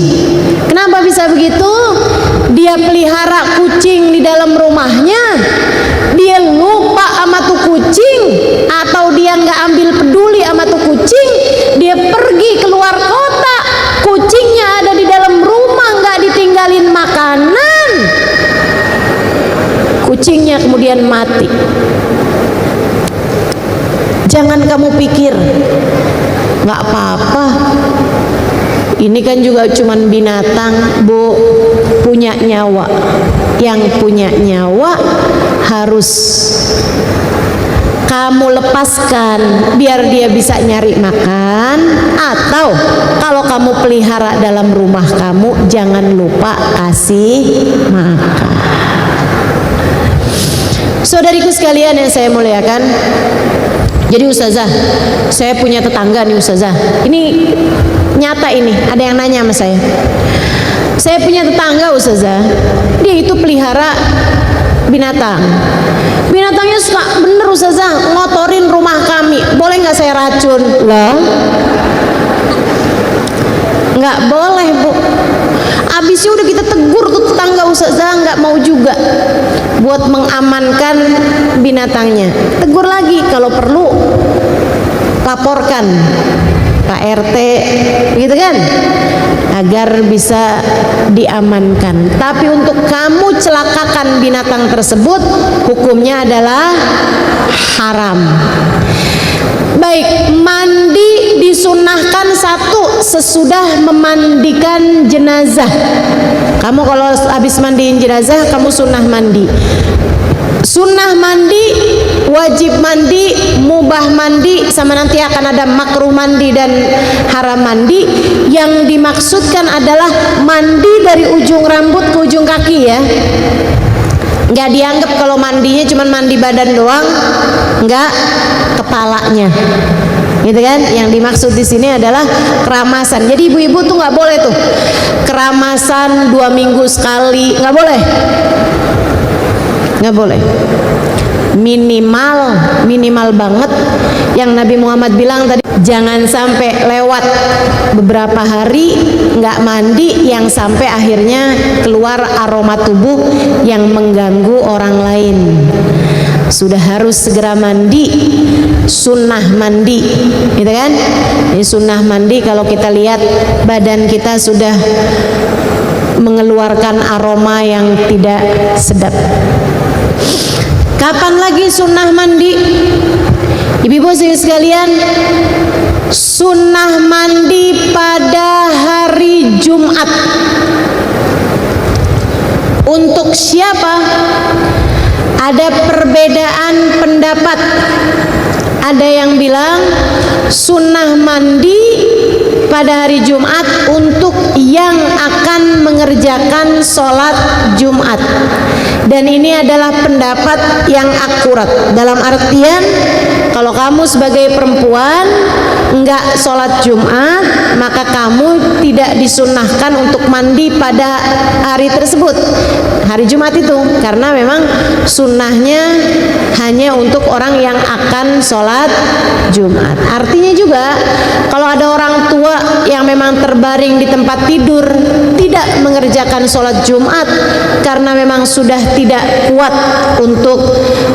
Kenapa bisa begitu? Dia pelihara kucing di dalam rumahnya, dia lupa sama tuh kucing, atau dia nggak ambil peduli sama tuh kucing, dia pergi keluar kota, kucingnya ada di dalam rumah, nggak ditinggalin makanan, kucingnya kemudian mati. Jangan kamu pikir nggak apa-apa, ini kan juga cuman binatang, Bu, punya nyawa. Yang punya nyawa harus kamu lepaskan biar dia bisa nyari makan, atau kalau kamu pelihara dalam rumah kamu, jangan lupa kasih makan. Saudariku sekalian yang saya muliakan, jadi ustazah, saya punya tetangga nih ustazah. Ini nyata ini, ada yang nanya sama saya. Saya punya tetangga ustazah, dia itu pelihara binatang. Binatangnya suka bener ustazah ngotorin rumah kami. Boleh nggak saya racun? Lah, nggak boleh, Bu. Abisnya udah kita tegur tuh tetangga ustazah, nggak mau juga buat mengamankan binatangnya. Tegur lagi, kalau perlu laporkan Pak RT, gitu kan, agar bisa diamankan. Tapi untuk kamu celakakan binatang tersebut, hukumnya adalah haram. Baik, mandi disunahkan satu sesudah memandikan jenazah. Kamu kalau habis mandiin jenazah, kamu sunnah mandi. Sunnah mandi, wajib mandi, mubah mandi, sama nanti akan ada makruh mandi dan haram mandi. Yang dimaksudkan adalah mandi dari ujung rambut ke ujung kaki ya. Nggak dianggap kalau mandinya cuma mandi badan doang, nggak, kepalanya, gitu kan? Yang dimaksud di sini adalah keramasan. Jadi ibu-ibu tuh nggak boleh tuh keramasan 2 minggu sekali, nggak boleh, nggak boleh. Minimal banget. Yang Nabi Muhammad bilang tadi, jangan sampai lewat beberapa hari nggak mandi yang sampai akhirnya keluar aroma tubuh yang mengganggu orang lain. Sudah harus segera mandi, sunnah mandi, gitu kan? Ini sunnah mandi kalau kita lihat badan kita sudah mengeluarkan aroma yang tidak sedap. Kapan lagi sunnah mandi? Ibu-ibu sekalian, sunnah mandi pada hari Jumat. Untuk siapa? Ada perbedaan pendapat Ada yang bilang sunnah mandi pada hari Jumat untuk yang akan mengerjakan sholat Jumat, dan ini adalah pendapat yang akurat. Dalam artian, kalau kamu sebagai perempuan enggak sholat Jumat, maka kamu tidak disunnahkan untuk mandi pada hari tersebut, hari Jumat itu, karena memang sunnahnya hanya untuk orang yang akan sholat Jumat. Artinya juga, kalau ada orang tua yang memang terbaring di tempat tidur tidak mengerjakan sholat Jumat karena memang sudah tidak kuat untuk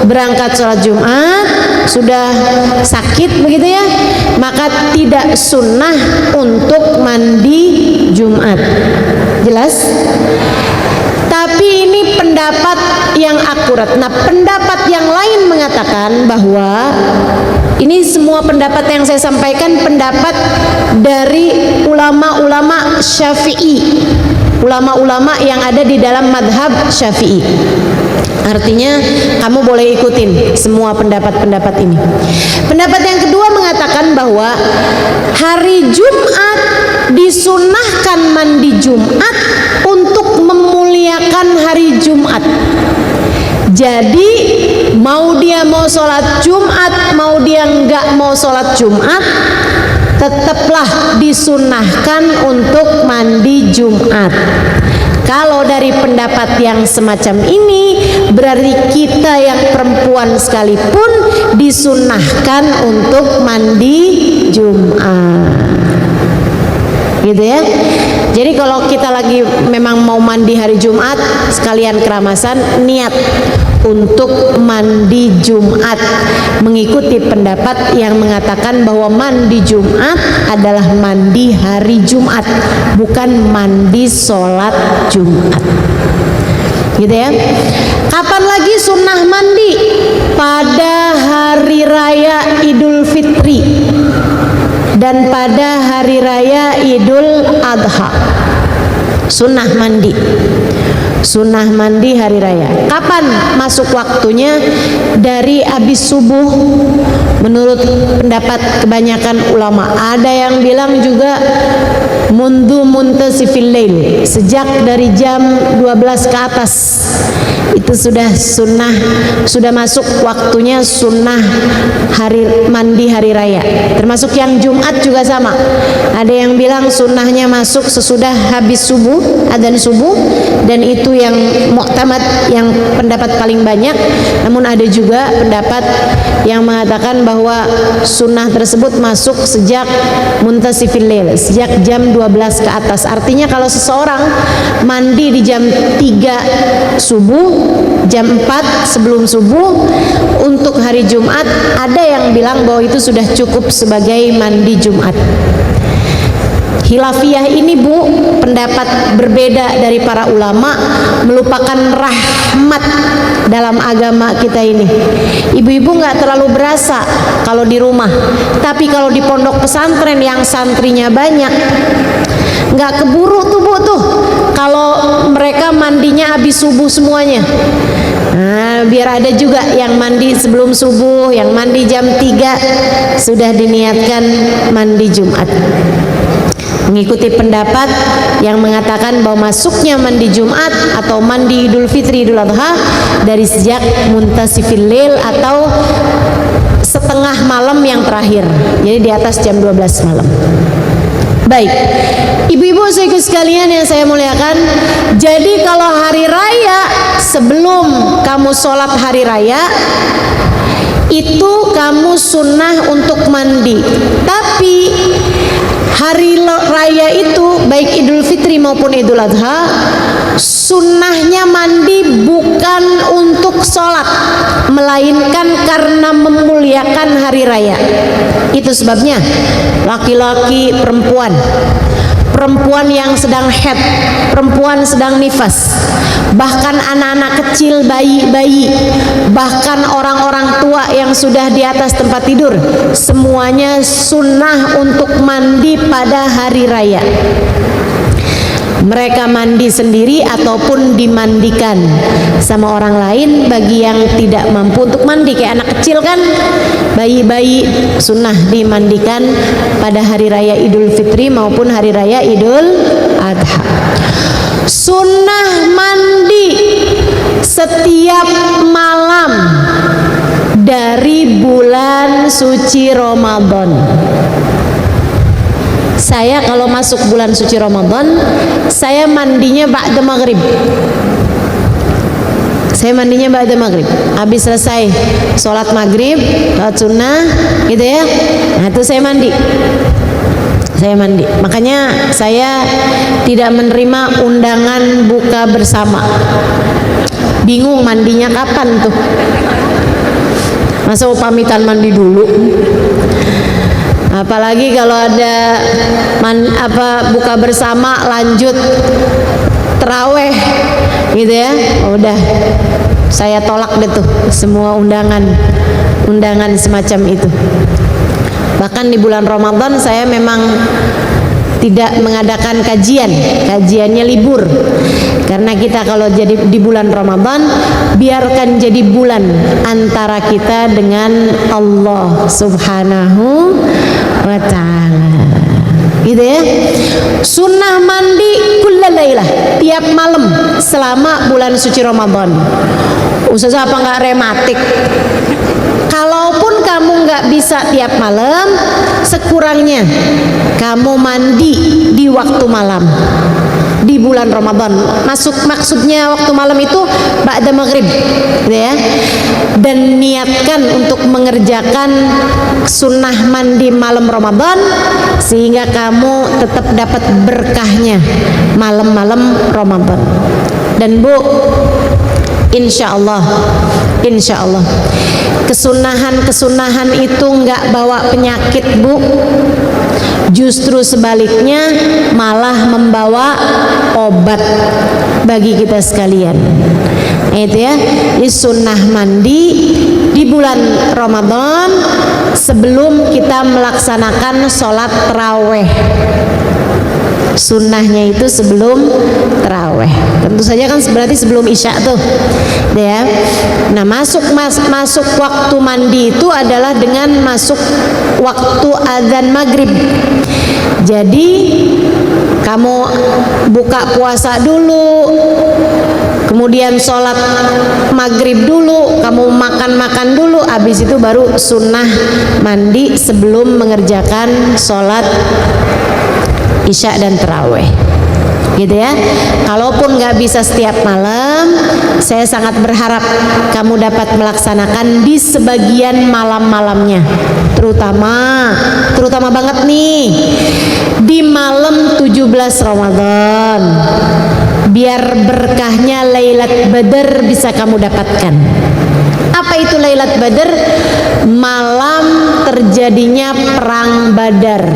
berangkat sholat Jumat, sudah sakit begitu ya, maka tidak sunnah untuk mandi Jumat. Jelas? Tapi ini pendapat yang akurat. Nah, pendapat yang lain mengatakan bahwa ini semua pendapat yang saya sampaikan pendapat dari ulama-ulama Syafi'i, ulama-ulama yang ada di dalam madhab Syafi'i. Artinya kamu boleh ikutin semua pendapat-pendapat ini. Pendapat yang kedua mengatakan bahwa hari Jumat disunnahkan mandi Jumat untuk memuliakan hari Jumat. Jadi mau dia mau sholat Jumat, mau dia enggak mau sholat Jumat, tetaplah disunnahkan untuk mandi Jumat. Kalau dari pendapat yang semacam ini, berarti kita yang perempuan sekalipun disunnahkan untuk mandi Jumat, gitu ya. Jadi kalau kita lagi memang mau mandi hari Jumat, sekalian keramasan niat untuk mandi Jumat, mengikuti pendapat yang mengatakan bahwa mandi Jumat adalah mandi hari Jumat, bukan mandi sholat Jumat, gitu ya. Kapan lagi sunnah mandi? Pada hari raya Idul Fitri dan pada hari raya Idul Adha, sunnah mandi. Sunnah mandi hari raya. Kapan masuk waktunya? Dari habis subuh, menurut pendapat kebanyakan ulama. Ada yang bilang juga mundu muntasifil lail, sejak dari jam 12 ke atas itu sudah sunnah, sudah masuk waktunya sunnah hari mandi hari raya. Termasuk yang Jumat juga sama. Ada yang bilang sunnahnya masuk sesudah habis subuh, adzan subuh, dan itu yang mu'tamad, yang pendapat paling banyak. Namun ada juga pendapat yang mengatakan bahwa sunnah tersebut masuk sejak muntasifil lail, sejak jam 12 ke atas. Artinya kalau seseorang mandi di jam 3 subuh, jam 4 sebelum subuh untuk hari Jumat, ada yang bilang bahwa itu sudah cukup sebagai mandi Jumat. Khilafiyah ini Bu, pendapat berbeda dari para ulama, melupakan rahmat dalam agama kita ini. Ibu-ibu nggak terlalu berasa kalau di rumah, tapi kalau di pondok pesantren yang santrinya banyak, nggak keburu tuh Bu tuh kalau mereka mandinya habis subuh semuanya. Nah, biar ada juga yang mandi sebelum subuh, yang mandi jam 3 sudah diniatkan mandi Jumat. Mengikuti pendapat yang mengatakan bahwa masuknya mandi Jumat atau mandi Idul Fitri Idul Adha dari sejak muntasifil lail atau setengah malam yang terakhir, jadi di atas jam 12 malam. Baik, ibu-ibu saudaraku sekalian yang saya muliakan, jadi kalau hari raya, sebelum kamu sholat hari raya itu kamu sunnah untuk mandi. Tapi hari raya itu baik Idul Fitri maupun Idul Adha, sunnahnya mandi bukan untuk sholat, melainkan karena memuliakan hari raya. Itu sebabnya laki-laki, perempuan yang sedang haid, perempuan sedang nifas, bahkan anak-anak kecil, bayi-bayi, bahkan orang-orang tua yang sudah di atas tempat tidur, semuanya sunnah untuk mandi pada hari raya. mereka mandi sendiri ataupun dimandikan sama orang lain. Bagi yang tidak mampu untuk mandi, kayak anak kecil kan, bayi-bayi sunnah dimandikan pada hari raya Idul Fitri maupun hari raya Idul Adha. Sunnah mandi setiap malam dari bulan suci Ramadan. Saya kalau masuk bulan suci Ramadan, saya mandinya ba'da maghrib. Saya mandinya ba'da maghrib. Habis selesai sholat maghrib, sholat sunnah, gitu ya. Nah itu saya mandi. Makanya saya tidak menerima undangan buka bersama. Bingung mandinya kapan tuh. Masa pamitan mandi dulu? Apalagi kalau ada buka bersama lanjut terawih gitu ya. Udah saya tolak deh tuh semua undangan semacam itu. Bahkan di bulan Ramadan saya memang tidak mengadakan kajiannya libur, karena kita kalau jadi di bulan Ramadan biarkan jadi bulan antara kita dengan Allah Subhanahu wa ta'ala, gitu ya. Sunnah mandi kullalailah, tiap malam selama bulan suci Ramadan. Ustazah apa nggak rematik? Kalaupun kamu nggak bisa tiap malam, sekurangnya kamu mandi di waktu malam di bulan Ramadan. Maksudnya waktu malam itu ba'da maghrib, gitu ya. Dan niatkan untuk mengerjakan sunnah mandi malam Ramadan sehingga kamu tetap dapat berkahnya malam-malam Ramadan. Dan Bu, insya Allah kesunahan itu nggak bawa penyakit Bu, justru sebaliknya malah membawa obat bagi kita sekalian. Itu ya, di sunnah mandi di bulan Ramadan sebelum kita melaksanakan sholat taraweh. Sunnahnya itu sebelum taraweh. Tentu saja kan berarti sebelum isya tuh, ya. Nah, masuk waktu mandi itu adalah dengan masuk waktu azan maghrib. Jadi kamu buka puasa dulu, kemudian sholat maghrib dulu, kamu makan dulu, habis itu baru sunnah mandi sebelum mengerjakan sholat isya dan taraweh, gitu ya. Kalaupun nggak bisa setiap malam, saya sangat berharap kamu dapat melaksanakan di sebagian malam-malamnya, terutama banget nih di malam 17 Ramadan, biar berkahnya Lailat Badar bisa kamu dapatkan. Apa itu Lailat Badar? Malam terjadinya perang Badar.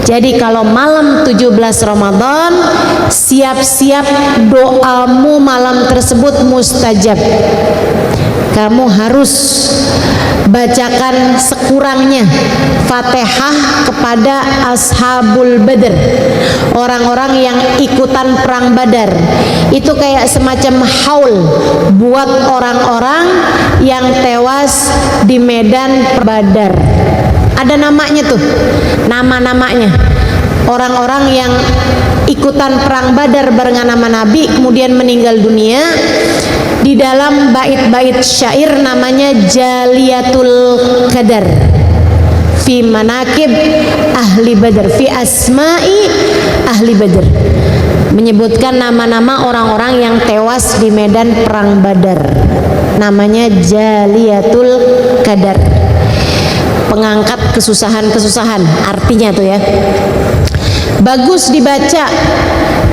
Jadi kalau malam 17 Ramadan, siap-siap doamu malam tersebut mustajab. Kamu harus bacakan sekurangnya Fatihah kepada Ashabul Badr, orang-orang yang ikutan perang Badar. Itu kayak semacam haul buat orang-orang yang tewas di medan Badar. Ada namanya tuh, nama-namanya orang-orang yang ikutan perang Badar barengan sama Nabi kemudian meninggal dunia. Di dalam bait-bait syair namanya Jaliyatul Qadar fi manakib ahli Badar, fi asma'i ahli Badar, menyebutkan nama-nama orang-orang yang tewas di medan perang Badar. Namanya Jaliyatul Qadar, pengangkat kesusahan-kesusahan, artinya tuh ya. Bagus dibaca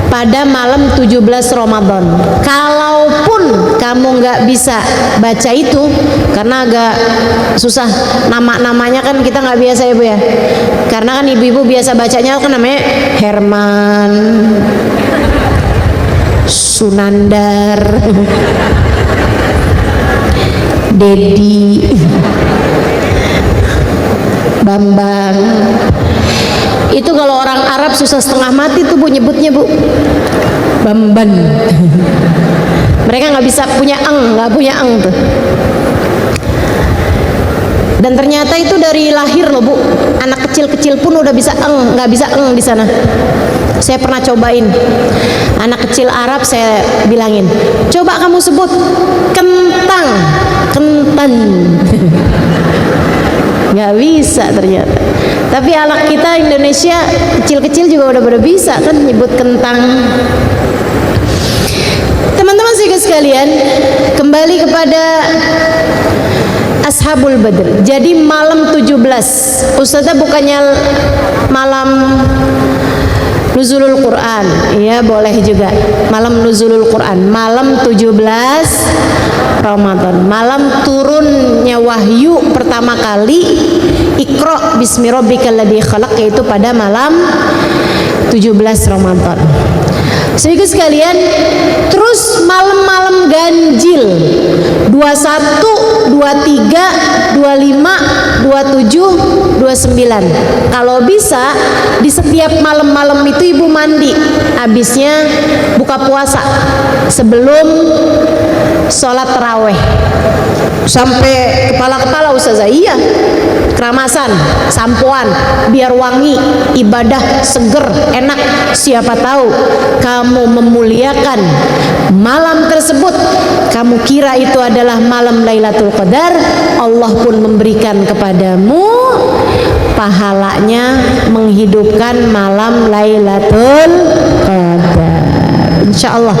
pada malam 17 Ramadan. Kalaupun kamu nggak bisa baca itu karena agak susah, nama-namanya kan kita nggak biasa ya Bu ya, karena kan ibu-ibu biasa bacanya kan namanya Herman, Sunandar, Dedi, Bambang. Itu kalau orang Arab susah setengah mati tuh Bu nyebutnya Bu, bamban. Mereka nggak bisa punya nggak punya tuh. Dan ternyata itu dari lahir loh Bu, anak kecil-kecil pun udah bisa nggak bisa di sana. Saya pernah cobain, anak kecil Arab saya bilangin, coba kamu sebut kentang, nggak bisa ternyata. Tapi anak kita Indonesia kecil-kecil juga udah bisa kan nyebut kentang. Teman-teman sekalian, kembali kepada Ashabul Badr. Jadi malam 17, Ustazah bukannya malam Nuzulul Quran, ya boleh juga malam Nuzulul Quran, malam 17 Ramadan, malam turunnya wahyu pertama kali, Iqra bismi rabbikal ladzi khalaq, yaitu pada malam 17 Ramadan. Sedikit sekalian, terus malam-malam ganjil 21, 23, 25, 27, 29. Kalau bisa di setiap malam-malam itu Ibu mandi, habisnya buka puasa sebelum sholat taraweh sampai kepala-kepala Ustazah. Iya, keramasan, sampoan, biar wangi, ibadah seger, enak. Siapa tahu kamu memuliakan malam tersebut, kamu kira itu adalah malam Lailatul Qadar, Allah pun memberikan kepadamu pahalanya menghidupkan malam Lailatul Qadar. Insya Allah,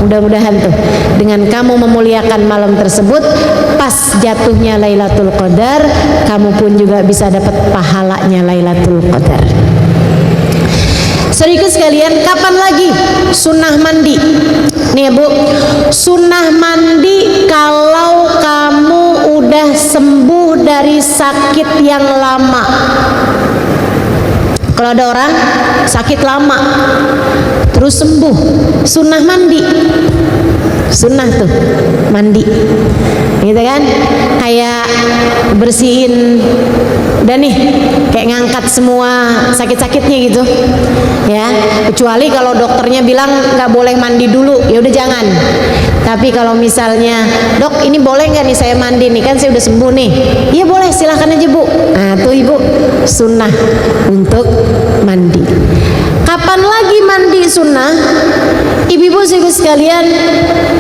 mudah-mudahan tuh dengan kamu memuliakan malam tersebut, pas jatuhnya Lailatul Qadar, kamu pun juga bisa dapat pahalanya Lailatul Qadar. Saudaraku sekalian, kapan lagi sunnah mandi? Nih Bu, sunnah mandi kalau kamu udah sembuh dari sakit yang lama. Kalau ada orang sakit lama terus sembuh, sunnah mandi. Sunnah tuh mandi, gitu kan? Kayak bersihin, udah nih kayak ngangkat semua sakit-sakitnya gitu, ya. Kecuali kalau dokternya bilang nggak boleh mandi dulu, ya udah jangan. Tapi kalau misalnya, dok ini boleh nggak nih saya mandi nih, kan saya udah sembuh nih, iya boleh, silahkan aja Bu. Nah tuh Ibu, sunnah untuk mandi. Kapan lagi mandi sunnah? Ibu-ibu sekalian,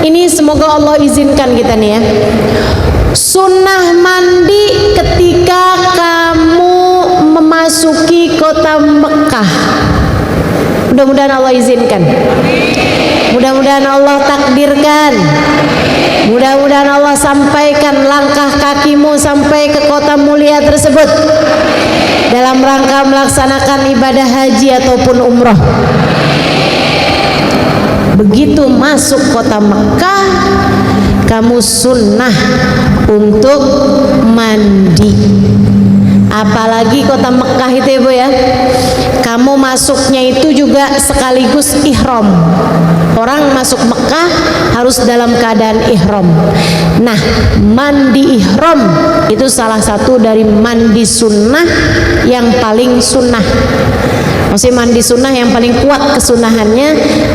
ini semoga Allah izinkan kita nih ya. Sunnah mandi ketika kamu memasuki kota Mekah. Mudah-mudahan Allah izinkan. Mudah-mudahan Allah takdirkan. Mudah-mudahan Allah sampaikan langkah kakimu sampai ke kota mulia tersebut dalam rangka melaksanakan ibadah haji ataupun umroh. Begitu masuk kota Mekah, kamu sunnah untuk mandi. Apalagi kota Mekah itu ya Bu ya, kamu masuknya itu juga sekaligus ihram. Orang masuk Mekah harus dalam keadaan ihram. Nah, mandi ihram itu salah satu dari mandi sunnah yang paling sunnah. Maksudnya mandi sunnah yang paling kuat kesunahannya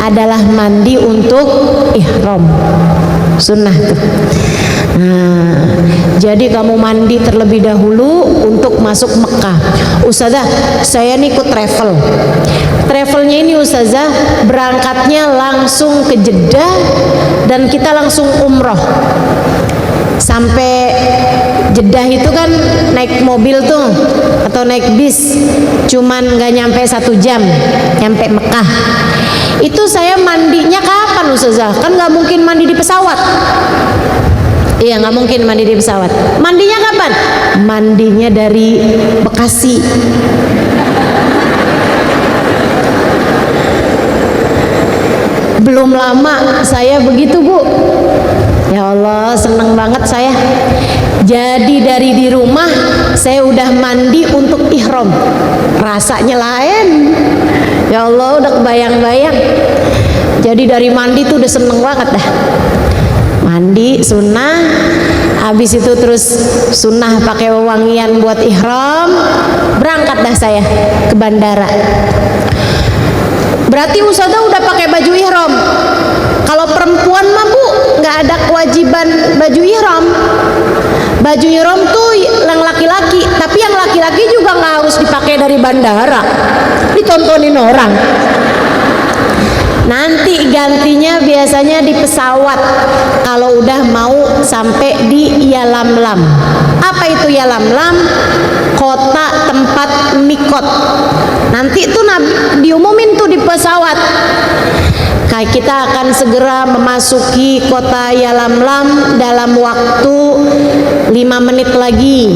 adalah mandi untuk ihram. Sunnah tuh. Nah, jadi kamu mandi terlebih dahulu untuk masuk Mekah. Ustazah, saya nih ikut travel. Travelnya ini Ustazah berangkatnya langsung ke Jeddah dan kita langsung umroh. Sampai Jeddah itu kan naik mobil tuh atau naik bis, cuman nggak nyampe 1 jam nyampe Mekah. Itu saya mandinya kapan Ustazah? Kan nggak mungkin mandi di pesawat. Iya, nggak mungkin mandi di pesawat. Mandinya kapan? Mandinya dari Bekasi. Belum lama saya begitu Bu. Ya Allah, seneng banget saya. Jadi dari di rumah saya udah mandi untuk ihram. Rasanya lain. Ya Allah, udah kebayang-bayang. Jadi dari mandi tuh udah seneng banget dah. Mandi sunnah, Habis itu terus sunnah pakai wewangian buat ihram, berangkat dah saya ke bandara. Berarti ustazah udah pakai baju ihram. Kalau perempuan mah Bu, nggak ada kewajiban baju ihram. Baju ihram tuh yang laki-laki, tapi yang laki-laki juga nggak harus dipakai dari bandara, ditontonin orang. Nanti gantinya biasanya di pesawat kalau udah mau sampai di Yalamlam. Apa itu Yalamlam? Kota tempat mikot. Nanti itu diumumin tuh di pesawat. Kita akan segera memasuki kota Yalamlam dalam waktu 5 menit lagi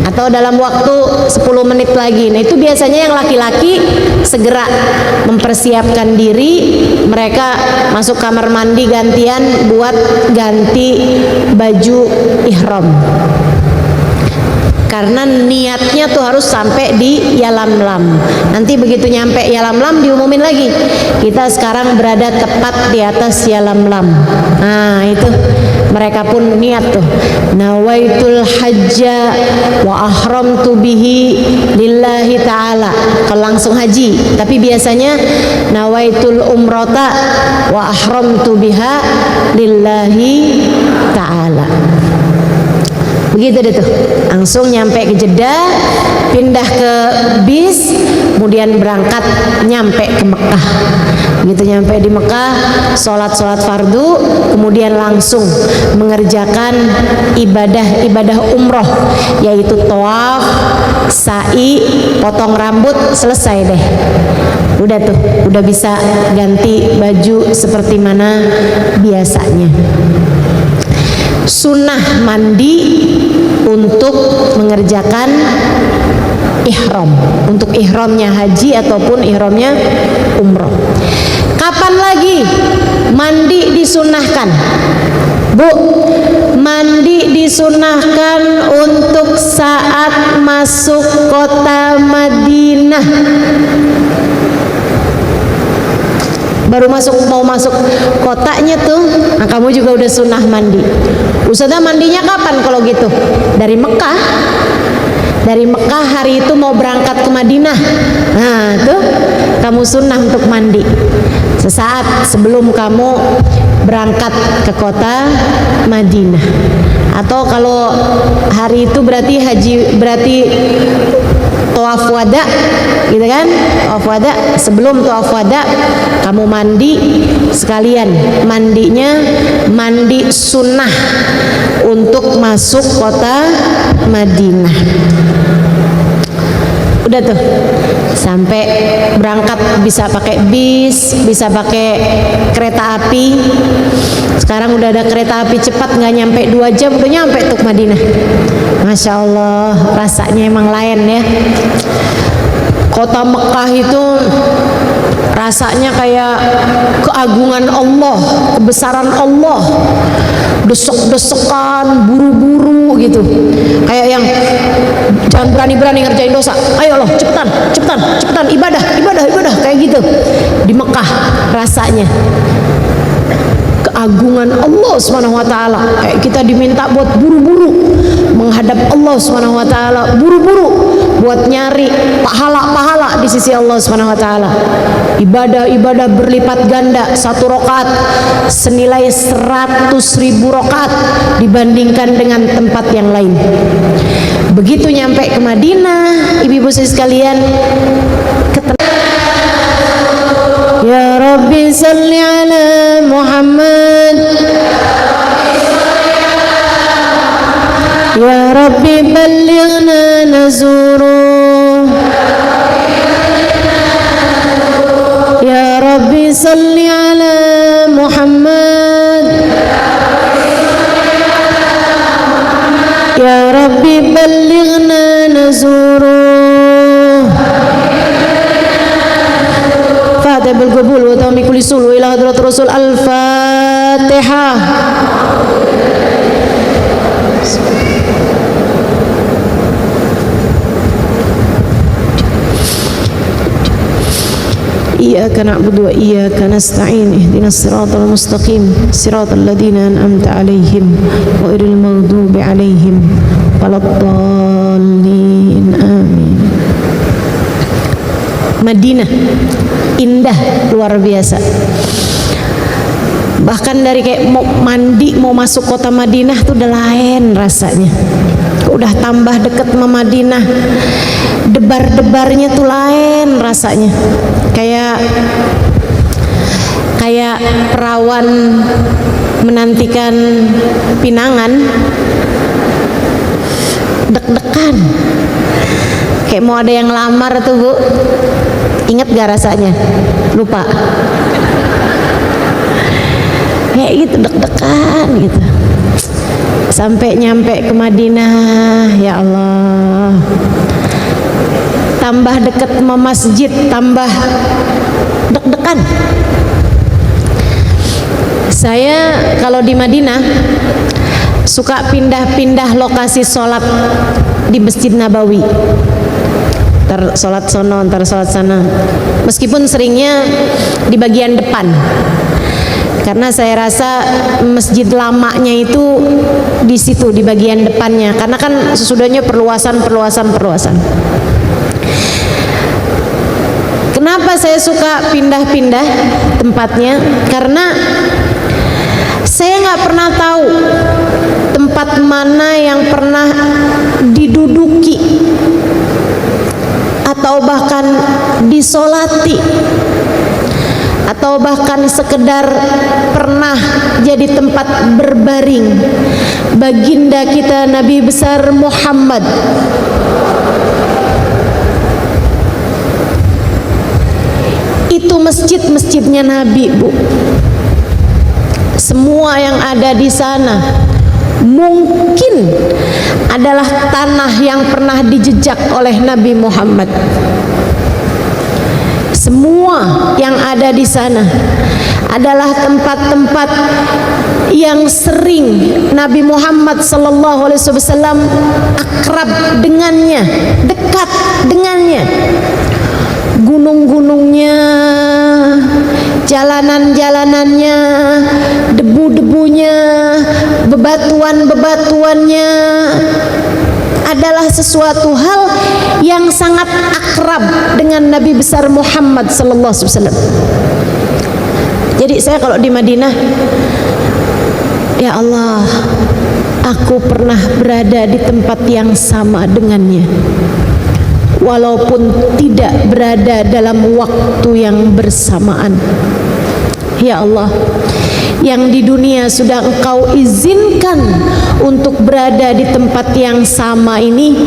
atau dalam waktu 10 menit lagi. Nah itu biasanya yang laki-laki segera mempersiapkan diri, mereka masuk kamar mandi gantian buat ganti baju ihram. Karena niatnya tuh harus sampai di Yalamlam. Nanti begitu nyampe Yalamlam diumumin lagi, kita sekarang berada tepat di atas Yalamlam. Nah itu mereka pun niat tuh, nawaitul hajja wa ahramtu bihi lillahi ta'ala. Kalau langsung haji, tapi biasanya nawaitul umrata wa ahramtu biha lillahi ta'ala. Begitu deh tuh, langsung nyampe ke Jeddah, pindah ke bis, kemudian berangkat nyampe ke Mekah. Begitu nyampe di Mekah, sholat fardu, kemudian langsung mengerjakan ibadah umroh, yaitu tawaf, sa'i, potong rambut, selesai deh. Udah tuh, udah bisa ganti baju seperti mana biasanya. Sunnah mandi untuk mengerjakan ihram, untuk ihramnya haji ataupun ihramnya umroh. Kapan lagi mandi disunnahkan? Bu, mandi disunnahkan untuk saat masuk kota Madinah. Baru mau masuk kotanya tuh, nah kamu juga udah sunnah mandi. Ustazah mandinya kapan kalau gitu? Dari Mekah. Dari Mekah hari itu mau berangkat ke Madinah. Nah tuh kamu sunnah untuk mandi sesaat sebelum kamu berangkat ke kota Madinah. Atau kalau hari itu berarti tawaf wada, gitu kan? Tawaf wada, sebelum tawaf wada kamu mandi sekalian. Mandinya mandi sunnah untuk masuk kota Madinah. Udah tuh, sampai berangkat bisa pakai bis, bisa pakai kereta api. Sekarang udah ada kereta api cepat, nggak nyampe 2 jam udah nyampe tuh Madinah. Masya Allah, rasanya emang lain ya. Kota Mekah itu rasanya kayak keagungan Allah, kebesaran Allah, desek-desekan, buru-buru gitu. Kayak yang jangan berani-berani ngerjain dosa. Ayo loh, cepetan, ibadah, kayak gitu. Di Mekah rasanya keagungan Allah SWT. Kayak kita diminta buat buru-buru menghadap Allah SWT, buru-buru buat nyari pahala-pahala di sisi Allah SWT. Ibadah berlipat ganda, 1 rakaat senilai 100.000 rakaat dibandingkan dengan tempat yang lain. Begitu nyampe ke Madinah, ibu-ibu sekalian, ya Rabbi salli ala Muhammad, ya Rabbi ballighna nazuru, ya Rabbi salli ala Muhammad, ya Rabbi ballighna nazuru. Fatihah bil qabul wa tammi kulli sul ila hadrat Rasul. Al-Fatihah. Iyyaka na'budu wa iyyaka nasta'in. Ihdinas siratal mustaqim, siratal ladzina an'amta 'alaihim ghairil maghdubi 'alaihim waladdallin. Amin. Madinah indah luar biasa. Bahkan dari kayak mau mandi mau masuk kota Madinah tuh udah lain rasanya. Udah tambah deket sama Madinah, debar-debarnya tuh lain rasanya. Kayak perawan menantikan pinangan, deg-degan. Kayak mau ada yang lamar tuh Bu. Ingat gak rasanya? Lupa. Kayak gitu deg-degan gitu. Sampai nyampe ke Madinah, ya Allah. Tambah deket sama masjid, tambah deg-degan. Saya kalau di Madinah suka pindah-pindah lokasi sholat di Masjid Nabawi. Ntar sholat sono, ntar sholat sana. Meskipun seringnya di bagian depan, karena saya rasa masjid lamanya itu di situ di bagian depannya. Karena kan sesudahnya perluasan. Kenapa saya suka pindah-pindah tempatnya? Karena saya nggak pernah tahu tempat mana yang pernah diduduki atau bahkan disolati atau bahkan sekedar pernah jadi tempat berbaring baginda kita Nabi besar Muhammad. Itu masjidnya Nabi, Bu. Semua yang ada di sana mungkin adalah tanah yang pernah dijejak oleh Nabi Muhammad. Semua yang ada di sana adalah tempat-tempat yang sering Nabi Muhammad sallallahu alaihi wasallam akrab dengannya, dekat dengannya. Gunung-gunungnya, jalanan-jalanannya, debu-debunya, bebatuan-bebatuannya adalah sesuatu hal yang sangat akrab dengan Nabi besar Muhammad sallallahu alaihi wasallam. Jadi saya kalau di Madinah, ya Allah, aku pernah berada di tempat yang sama dengannya, walaupun tidak berada dalam waktu yang bersamaan. Ya Allah, yang di dunia sudah Engkau izinkan untuk berada di tempat yang sama ini,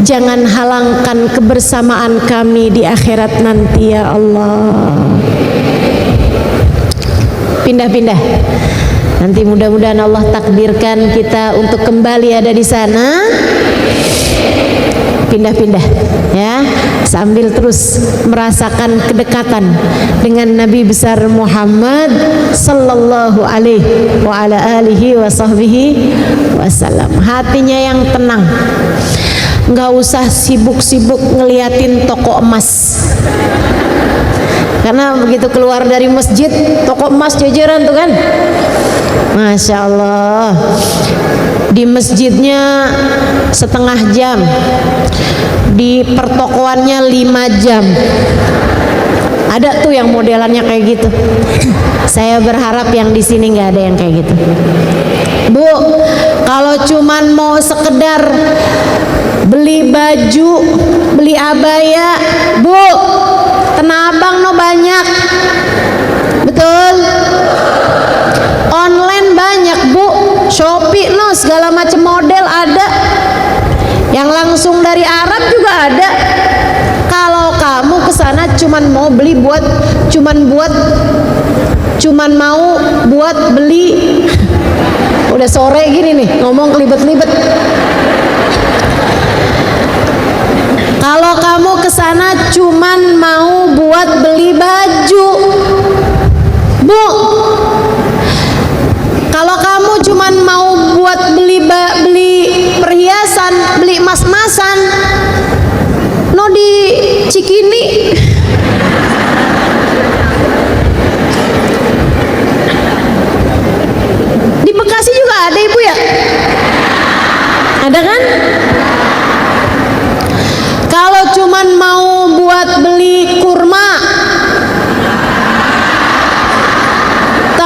jangan halangkan kebersamaan kami di akhirat nanti, ya Allah. Pindah-pindah. Nanti mudah-mudahan Allah takdirkan kita untuk kembali ada di sana. Pindah-pindah ya, sambil terus merasakan kedekatan dengan Nabi besar Muhammad sallallahu alaihi wa ala alihi wa sahbihi wasallam. Hatinya yang tenang, nggak usah sibuk-sibuk ngeliatin toko emas, karena begitu keluar dari masjid toko emas jajaran tuh kan, Masya Allah. Di masjidnya setengah jam, di pertokoannya 5 jam. Ada tuh yang modelannya kayak gitu. Saya berharap yang di sini nggak ada yang kayak gitu. Bu, kalau cuman mau sekedar beli baju, beli abaya, Bu, Tanah Abang no banyak. Betul? Online banyak, Bu. Shopee no segala macam model ada. Yang langsung dari Arab juga ada. Kalau kamu kesana cuman mau beli cuman mau buat beli, udah sore gini nih ngomong kelibet-libet. Kalau kamu kesana cuman mau buat beli baju, Bu. Kalau kamu cuman mau buat beli perhiasan, beli emas-emasan, no di Cikini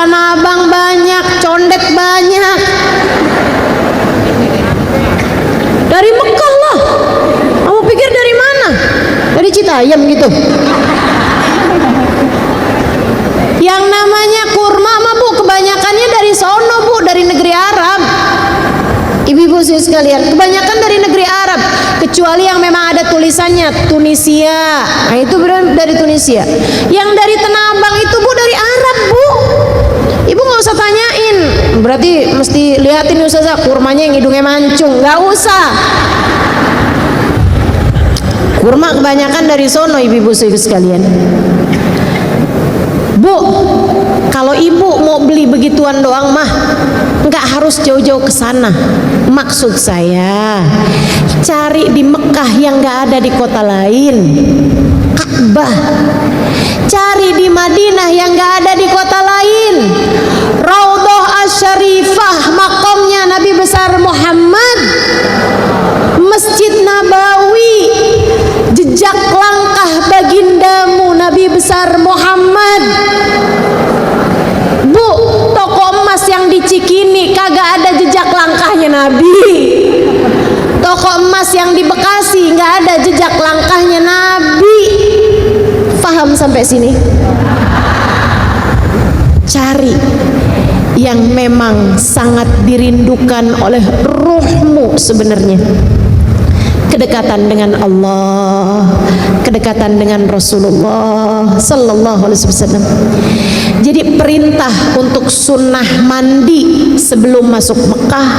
Tanah Abang banyak, Condet banyak. Dari Mekah lah. Kamu pikir dari mana? Dari Citayam gitu. Yang namanya kurma mah Bu, kebanyakannya dari sono Bu, dari negeri Arab. Ibu-ibu sekalian, kebanyakan dari negeri Arab, kecuali yang memang ada tulisannya Tunisia. Nah, itu dari Tunisia. Yang dari Tanah Abang itu Bu, dari Arab Bu. Ibu nggak usah tanyain, berarti mesti lihatin Ustazah kurmanya yang hidungnya mancung. Nggak usah. Kurma kebanyakan dari sono, ibu-ibu sekalian. Bu, kalau ibu mau beli begituan doang mah nggak harus jauh-jauh ke sana. Maksud saya, cari di Mekah yang nggak ada di kota lain, Ka'bah. Cari di Madinah yang nggak ada di kota lain, Raudhah Asy-Syarifah, makomnya Nabi besar Muhammad, Masjid Nabawi, jejak langkah bagindamu Nabi besar Muhammad. Bu, toko emas yang di Cikini kagak ada jejak langkahnya Nabi. Toko emas yang di Bekasi nggak ada jejak langkahnya Nabi. Paham sampai sini? Cari yang memang sangat dirindukan oleh ruhmu sebenarnya. Kedekatan dengan Allah, kedekatan dengan Rasulullah Sallallahu Alaihi Wasallam. Jadi perintah untuk sunnah mandi sebelum masuk Mekah,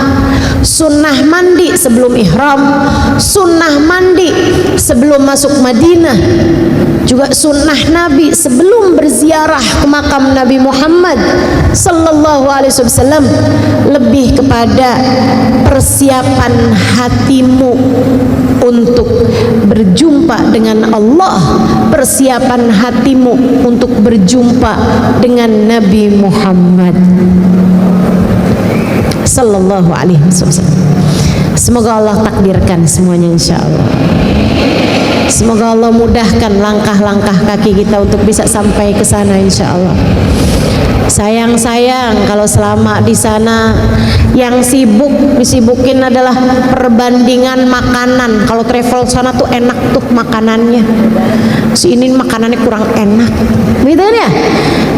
sunnah mandi sebelum ihram, sunnah mandi sebelum masuk Madinah, juga sunnah Nabi sebelum berziarah ke makam Nabi Muhammad Sallallahu Alaihi Wasallam, lebih kepada persiapan hatimu untuk berjumpa dengan Allah, persiapan hatimu untuk berjumpa dengan Nabi Muhammad Sallallahu Alaihi Wasallam. Semoga Allah takdirkan semuanya insya Allah. Semoga Allah mudahkan langkah-langkah kaki kita untuk bisa sampai ke sana insya Allah. Sayang kalau selama di sana yang disibukin adalah perbandingan makanan. Kalau travel sana tuh enak tuh makanannya, si ini makanannya kurang enak, gitu kan ya.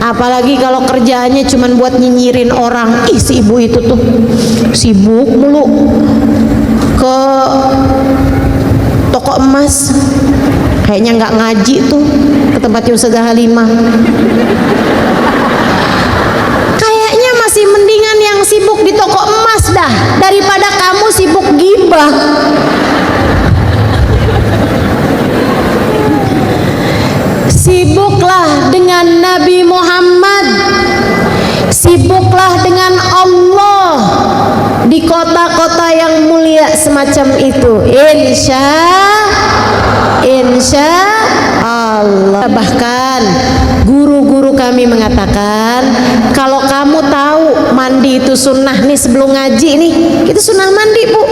Apalagi kalau kerjaannya cuman buat nyinyirin orang. Ih, si ibu itu tuh sibuk mulu ke toko emas, kayaknya nggak ngaji tuh ke tempatnya Ustazah Halimah. Kayaknya masih mendingan yang sibuk di toko emas dah daripada kamu sibuk gibah. Sibuklah dengan Nabi Muhammad, sibuklah dengan Allah di kota-kota yang mulia semacam itu. Insya Allah. Bahkan guru-guru kami mengatakan, kalau kamu tahu mandi itu sunnah nih, sebelum ngaji nih itu sunnah mandi Bu,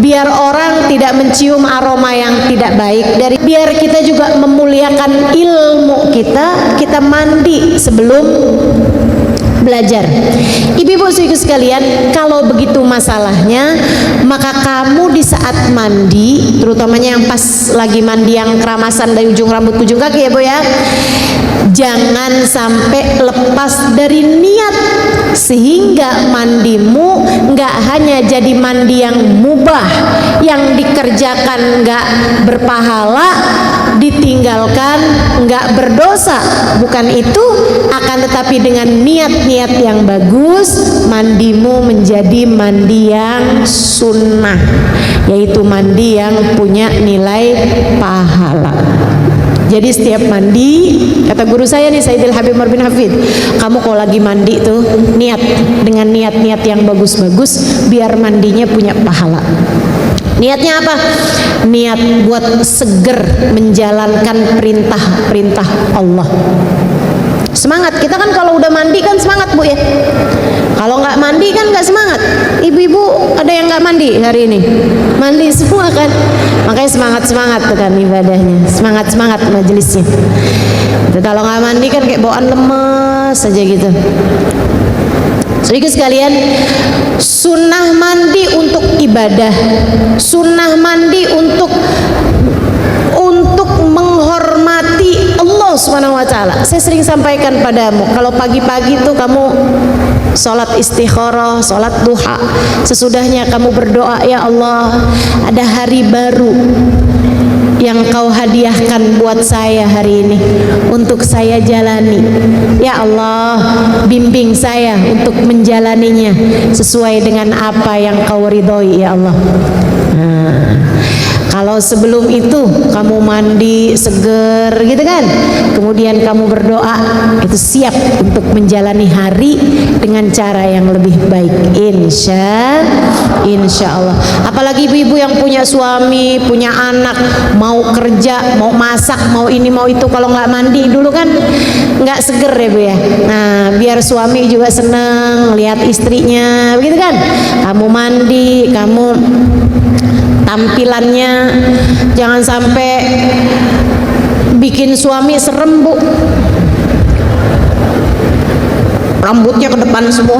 biar orang tidak mencium aroma yang tidak baik, biar kita juga memuliakan ilmu kita mandi sebelum belajar. Ibu-ibu sekalian, kalau begitu masalahnya, maka kamu di saat mandi, terutamanya yang pas lagi mandi yang keramasan dari ujung rambut ke ujung kaki ya Bu ya, jangan sampai lepas dari niat, sehingga mandimu nggak hanya jadi mandi yang mubah, yang dikerjakan nggak berpahala, ditinggalkan nggak berdosa. Bukan itu, akan tetapi dengan niat-niat yang bagus, mandimu menjadi mandi yang sunnah, yaitu mandi yang punya nilai pahala. Jadi setiap mandi, kata guru saya nih, Sayyidil Habib Umar bin Hafid, kamu kalau lagi mandi tuh niat dengan niat-niat yang bagus-bagus, biar mandinya punya pahala. Niatnya apa? Niat buat seger menjalankan perintah-perintah Allah. Semangat. Kita kan kalau udah mandi kan semangat Bu ya. Kalau nggak mandi kan nggak semangat. Ibu-ibu ada yang nggak mandi hari ini? Mandi semua kan. Makanya semangat tuh kan ibadahnya. Semangat majelisnya. Kalau nggak mandi kan kayak bawaan lemes saja gitu. Sedikit sekalian, sunnah mandi untuk ibadah, sunnah mandi untuk menghormati Allah Subhanahu wa taala. Saya sering sampaikan padamu, kalau pagi-pagi tuh kamu salat istikharah, salat duha, sesudahnya kamu berdoa, ya Allah, ada hari baru yang kau hadiahkan buat saya hari ini untuk saya jalani. Ya Allah, bimbing saya untuk menjalaninya sesuai dengan apa yang kau ridhoi ya Allah. Kalau sebelum itu kamu mandi seger gitu kan, kemudian kamu berdoa, itu siap untuk menjalani hari dengan cara yang lebih baik, insya Allah. Apalagi ibu-ibu yang punya suami, punya anak, mau kerja, mau masak, mau ini mau itu, kalau nggak mandi dulu kan nggak seger ya Bu ya. Nah, biar suami juga seneng lihat istrinya begitu kan, kamu mandi, kamu tampilannya jangan sampai bikin suami serem Bu, rambutnya ke depan semua,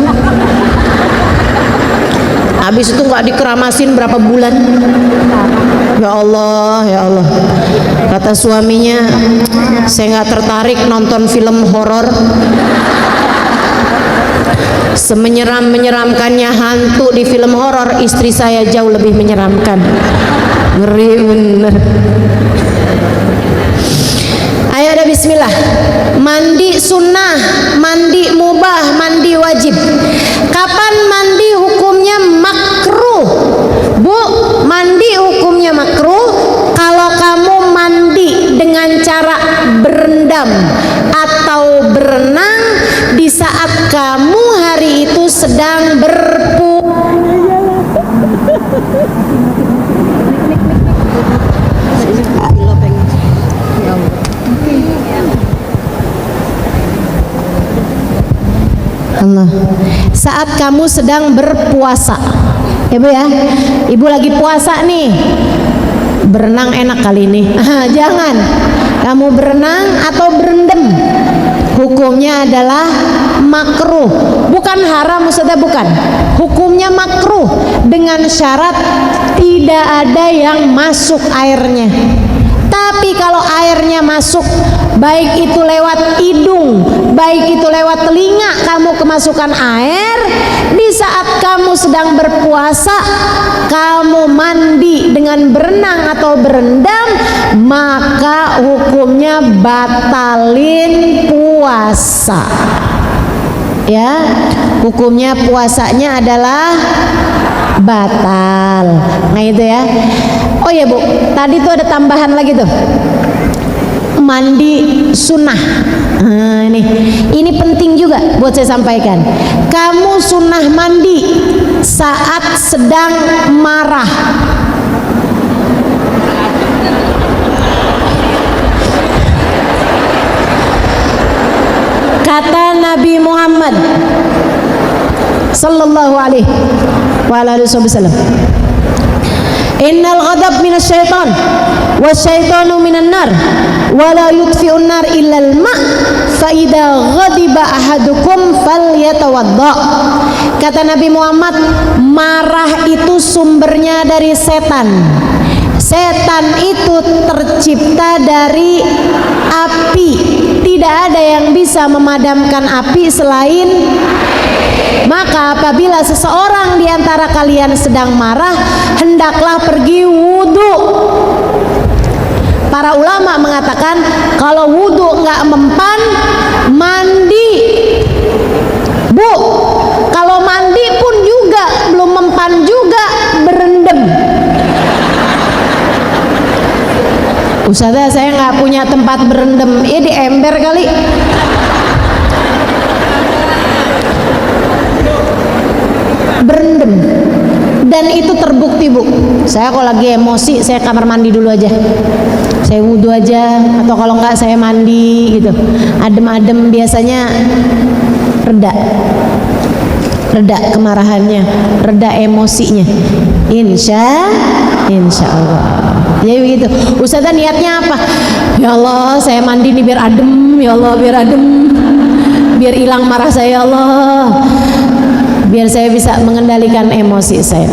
habis itu nggak dikeramasin berapa bulan. Ya Allah, ya Allah, kata suaminya, saya nggak tertarik nonton film horor. Semenyeram-menyeramkannya hantu di film horor, istri saya jauh lebih menyeramkan. Ngeri bener. Ayo ada bismillah. Mandi sunnah, mandi mubah, mandi wajib. Kapan mandi hukumnya makruh? Bu, mandi hukumnya makruh kalau kamu mandi dengan cara berendam atau berenang di saat kamu hari itu sedang Allah, saat kamu sedang berpuasa ya Bu ya, ibu lagi puasa nih, berenang enak kali ini. Jangan kamu berenang atau berendam, hukumnya adalah makruh, bukan haram Ustazah, bukan, hukumnya makruh dengan syarat tidak ada yang masuk airnya. Tapi kalau airnya masuk, baik itu lewat hidung, baik itu lewat telinga, kamu kemasukan air, di saat kamu sedang berpuasa, kamu mandi dengan berenang atau berendam, maka hukumnya batalin puasa. Ya, hukumnya puasanya adalah batal. Nah itu ya. Oh ya Bu, tadi tuh ada tambahan lagi tuh, mandi sunnah. Nah, ini penting juga buat saya sampaikan. Kamu sunnah mandi saat sedang marah. Kata Nabi Muhammad sallallahu alaihi wasallam, innal ghadab minas syaitan wasyaitanu minan nar wala yutfi'un nar illa al-ma' fa idza ghadiba ahadukum falyatawadda. Kata Nabi Muhammad, marah itu sumbernya dari setan. Setan itu tercipta dari api. Tidak ada yang bisa memadamkan api selain. Maka apabila seseorang di antara kalian sedang marah, hendaklah pergi wudhu. Para ulama mengatakan kalau wudhu nggak mempan, mandi. Bu, kalau mandi pun juga belum mempan juga, berendam. Ustazah, saya nggak punya tempat berendam, ya di ember kali. Dan itu terbukti Bu, saya kalau lagi emosi saya kamar mandi dulu aja, saya wudhu aja, atau kalau enggak saya mandi gitu, adem-adem, biasanya reda kemarahannya, reda emosinya, insya Allah. Jadi begitu. Ustazah niatnya apa? Ya Allah, saya mandi nih biar adem, ya Allah biar adem, biar hilang marah saya, ya Allah, biar saya bisa mengendalikan emosi saya.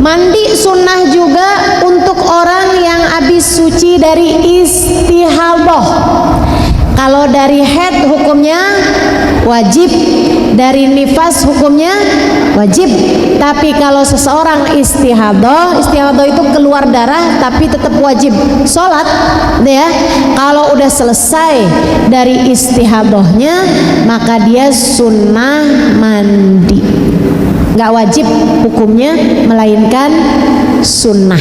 Mandi sunnah juga untuk orang yang habis suci dari istihadah. Kalau dari haid hukumnya wajib, dari nifas hukumnya wajib. Tapi kalau seseorang istihadah itu keluar darah tapi tetap wajib sholat, ya. Kalau udah selesai dari istihadahnya maka dia sunnah mandi, nggak wajib hukumnya melainkan sunnah.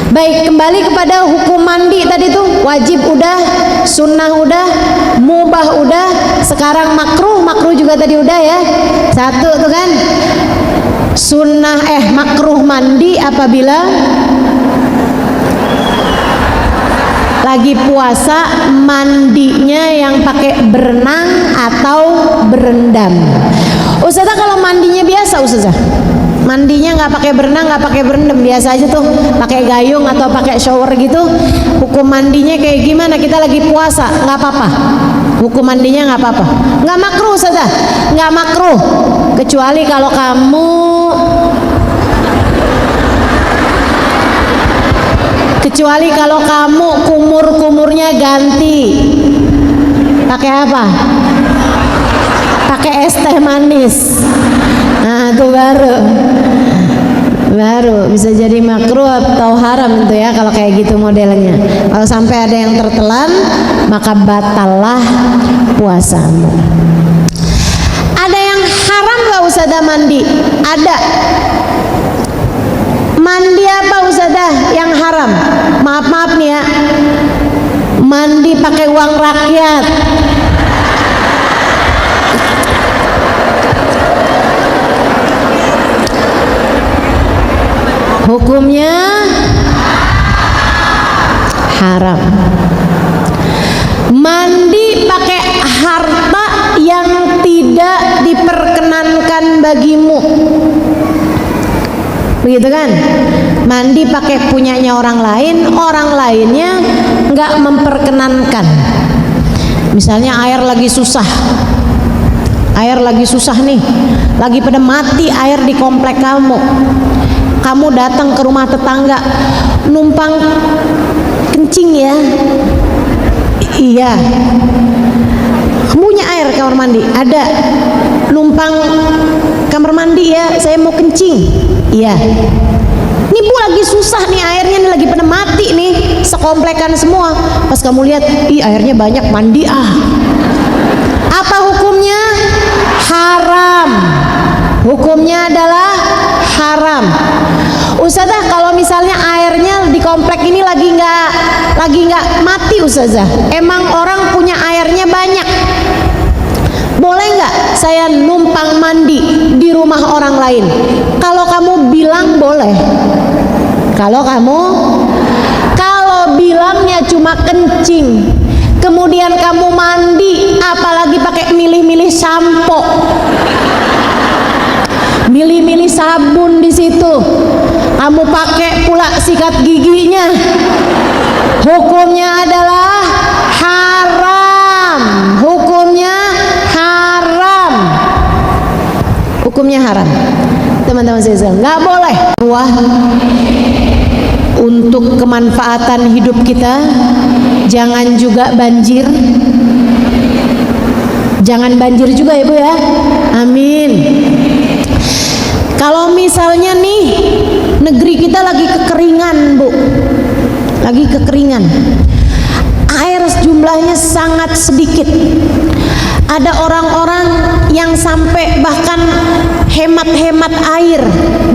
Baik, kembali kepada hukum mandi tadi tuh, wajib udah, sunnah udah, mubah udah, sekarang makruh juga tadi udah ya. Satu tuh kan, sunnah makruh mandi apabila lagi puasa, mandinya yang pakai berenang atau berendam. Ustazah kalau mandinya biasa, Ustazah mandinya nggak pakai berenang, nggak pakai berendam, biasa aja tuh, pakai gayung atau pakai shower gitu, hukum mandinya kayak gimana? Kita lagi puasa, nggak apa-apa, hukum mandinya nggak apa-apa, nggak makruh Ustazah, nggak makruh, kecuali kalau kamu kumurnya ganti, pakai apa? Pakai es teh manis. Nah itu baru bisa jadi makruh atau haram itu ya, kalau kayak gitu modelnya. Kalau sampai ada yang tertelan maka batallah puasamu. Ada yang haram gak Ustazah mandi? Ada. Mandi apa Ustazah yang haram? Maaf nih ya, mandi pakai uang rakyat. Hukumnya haram. Mandi pakai harta yang tidak diperkenankan bagimu, begitu kan? Mandi pakai punyanya orang lainnya nggak memperkenankan. Misalnya air lagi susah nih, lagi pada mati air di komplek kamu datang ke rumah tetangga, numpang kencing ya, iya, kamu punya air kamar mandi? Ada. Numpang kamar mandi ya, saya mau kencing, iya. Ini Bu lagi susah nih airnya, nih lagi pada mati nih, sekomplekan semua. Pas kamu lihat, ih airnya banyak, mandi ah. Apa hukumnya? Haram. Hukumnya adalah haram. Ustazah kalau misalnya airnya di komplek ini lagi nggak mati Ustazah, emang orang punya airnya banyak, boleh nggak saya numpang mandi di rumah orang lain? Kalau kamu bilang boleh, kalau bilangnya cuma kencing, kemudian kamu mandi, apalagi pakai milih-milih sampo, milih-milih sabun di situ, kamu pakai pula sikat giginya, hukumnya adalah haram. Hukumnya haram, teman-teman sekalian, nggak boleh. Wah, untuk kemanfaatan hidup kita, jangan juga banjir. Jangan banjir juga ya Bu ya, amin. Kalau misalnya nih negeri kita lagi kekeringan Bu, lagi kekeringan, air jumlahnya sangat sedikit, ada orang-orang yang sampai bahkan hemat-hemat air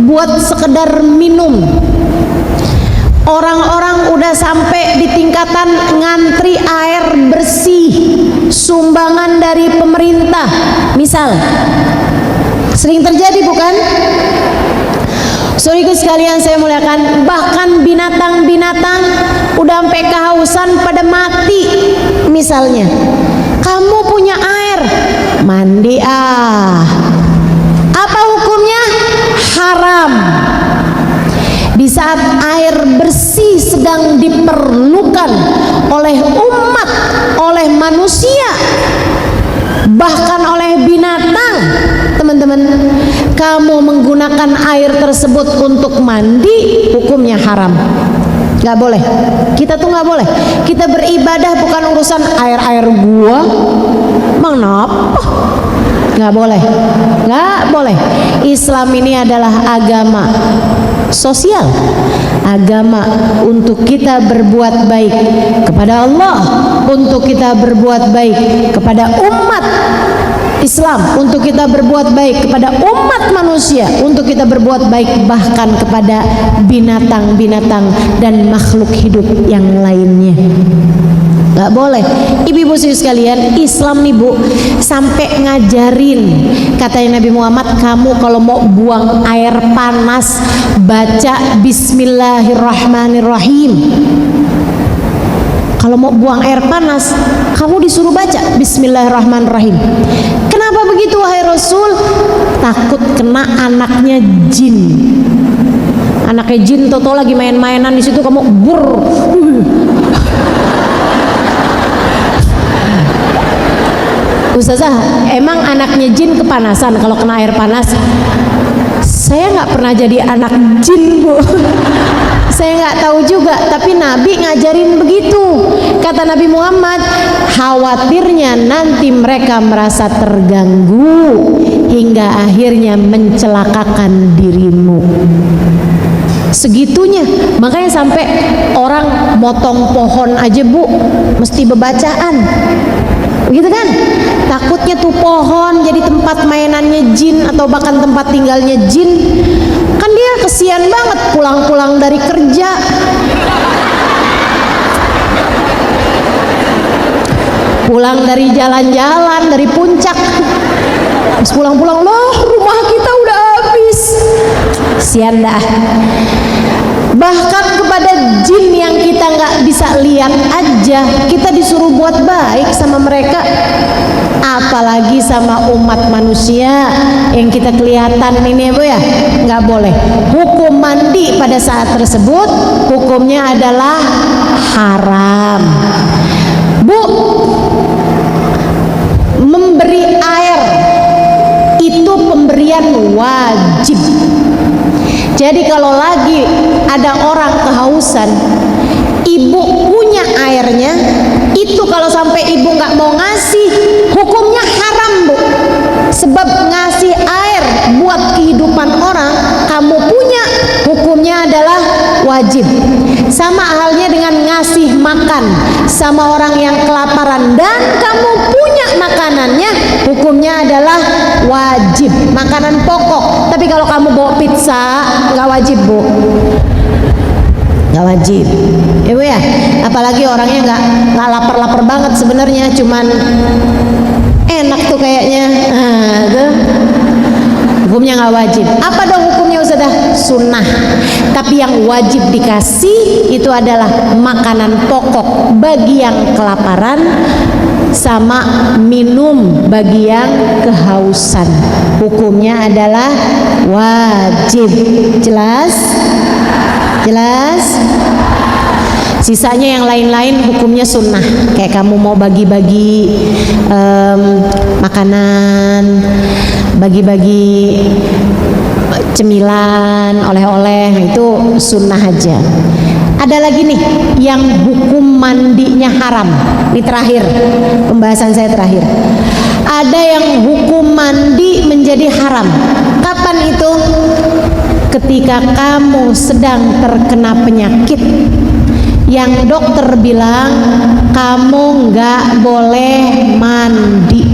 buat sekedar minum. Orang-orang udah sampai di tingkatan ngantri air bersih sumbangan dari pemerintah, misal. Sering terjadi bukan? Saudaraku sekalian saya muliakan, bahkan binatang-binatang udah sampai kehausan pada mati. Misalnya kamu punya air, mandi apa hukumnya? Haram. Di saat air bersih sedang diperlukan oleh umat, oleh manusia, bahkan oleh binatang, teman-teman, kamu menggunakan air tersebut untuk mandi, hukumnya haram. Gak boleh. Kita tuh gak boleh. Kita beribadah bukan urusan air-air gua. Mengapa? Gak boleh. Gak boleh. Islam ini adalah agama sosial, agama untuk kita berbuat baik kepada Allah, untuk kita berbuat baik kepada umat Islam, untuk kita berbuat baik kepada umat manusia, untuk kita berbuat baik bahkan kepada binatang-binatang dan makhluk hidup yang lainnya. Gak boleh. Ibu-ibu sekalian, Islam nih Bu sampai ngajarin, katanya Nabi Muhammad, kamu kalau mau buang air panas baca Bismillahirrahmanirrahim. Kalau mau buang air panas kamu disuruh baca Bismillahirrahmanirrahim. Kenapa begitu wahai Rasul? Takut kena anaknya jin. Anaknya jin toto lagi main-mainan di situ, kamu bur. Ustazah, emang anaknya jin kepanasan kalau kena air panas? Saya nggak pernah jadi anak jin Bu. Saya nggak tahu juga, tapi Nabi ngajarin begitu. Kata Nabi Muhammad, khawatirnya nanti mereka merasa terganggu hingga akhirnya mencelakakan dirimu. Segitunya, makanya sampai orang motong pohon aja Bu mesti bebacaan, gitu kan? Takutnya tuh pohon jadi tempat mainannya jin atau bahkan tempat tinggalnya jin. Kan dia kesian banget pulang-pulang dari kerja, pulang dari jalan-jalan dari puncak, terus pulang-pulang, loh rumah kita udah habis. Kesian dah. Bahkan kepada jin yang kita nggak bisa lihat aja kita disuruh buat baik sama mereka, apalagi sama umat manusia yang kita kelihatan ini Bu ya. Nggak boleh. Hukum mandi pada saat tersebut hukumnya adalah haram. Bu, memberi air itu pemberian wajib. Jadi kalau lagi ada orang kehausan, ibu punya airnya, itu kalau sampai ibu nggak mau ngasih, hukumnya haram Bu. Sebab ngasih air buat kehidupan orang, kamu punya, hukumnya adalah wajib. Sama halnya dengan ngasih makan sama orang yang kelaparan dan kamu punya makanannya, hukumnya adalah wajib, makanan pokok. Tapi kalau kamu bawa pizza nggak wajib Bu, nggak wajib Ibu ya. Apalagi orangnya nggak lapar banget sebenarnya, cuman enak tuh kayaknya, tuh hukumnya nggak wajib. Apa dong hukumnya Ustazah? Sunnah. Tapi yang wajib dikasih itu adalah makanan pokok bagi yang kelaparan sama minum bagi yang kehausan. Hukumnya adalah wajib. Jelas? Jelas? Sisanya yang lain-lain hukumnya sunnah. Kayak kamu mau bagi-bagi makanan, bagi-bagi cemilan, oleh-oleh, itu sunnah aja. Ada lagi nih yang hukum mandinya haram. Ini terakhir, pembahasan saya terakhir. Ada yang hukum mandi menjadi haram. Kapan itu? Ketika kamu sedang terkena penyakit yang dokter bilang kamu nggak boleh mandi.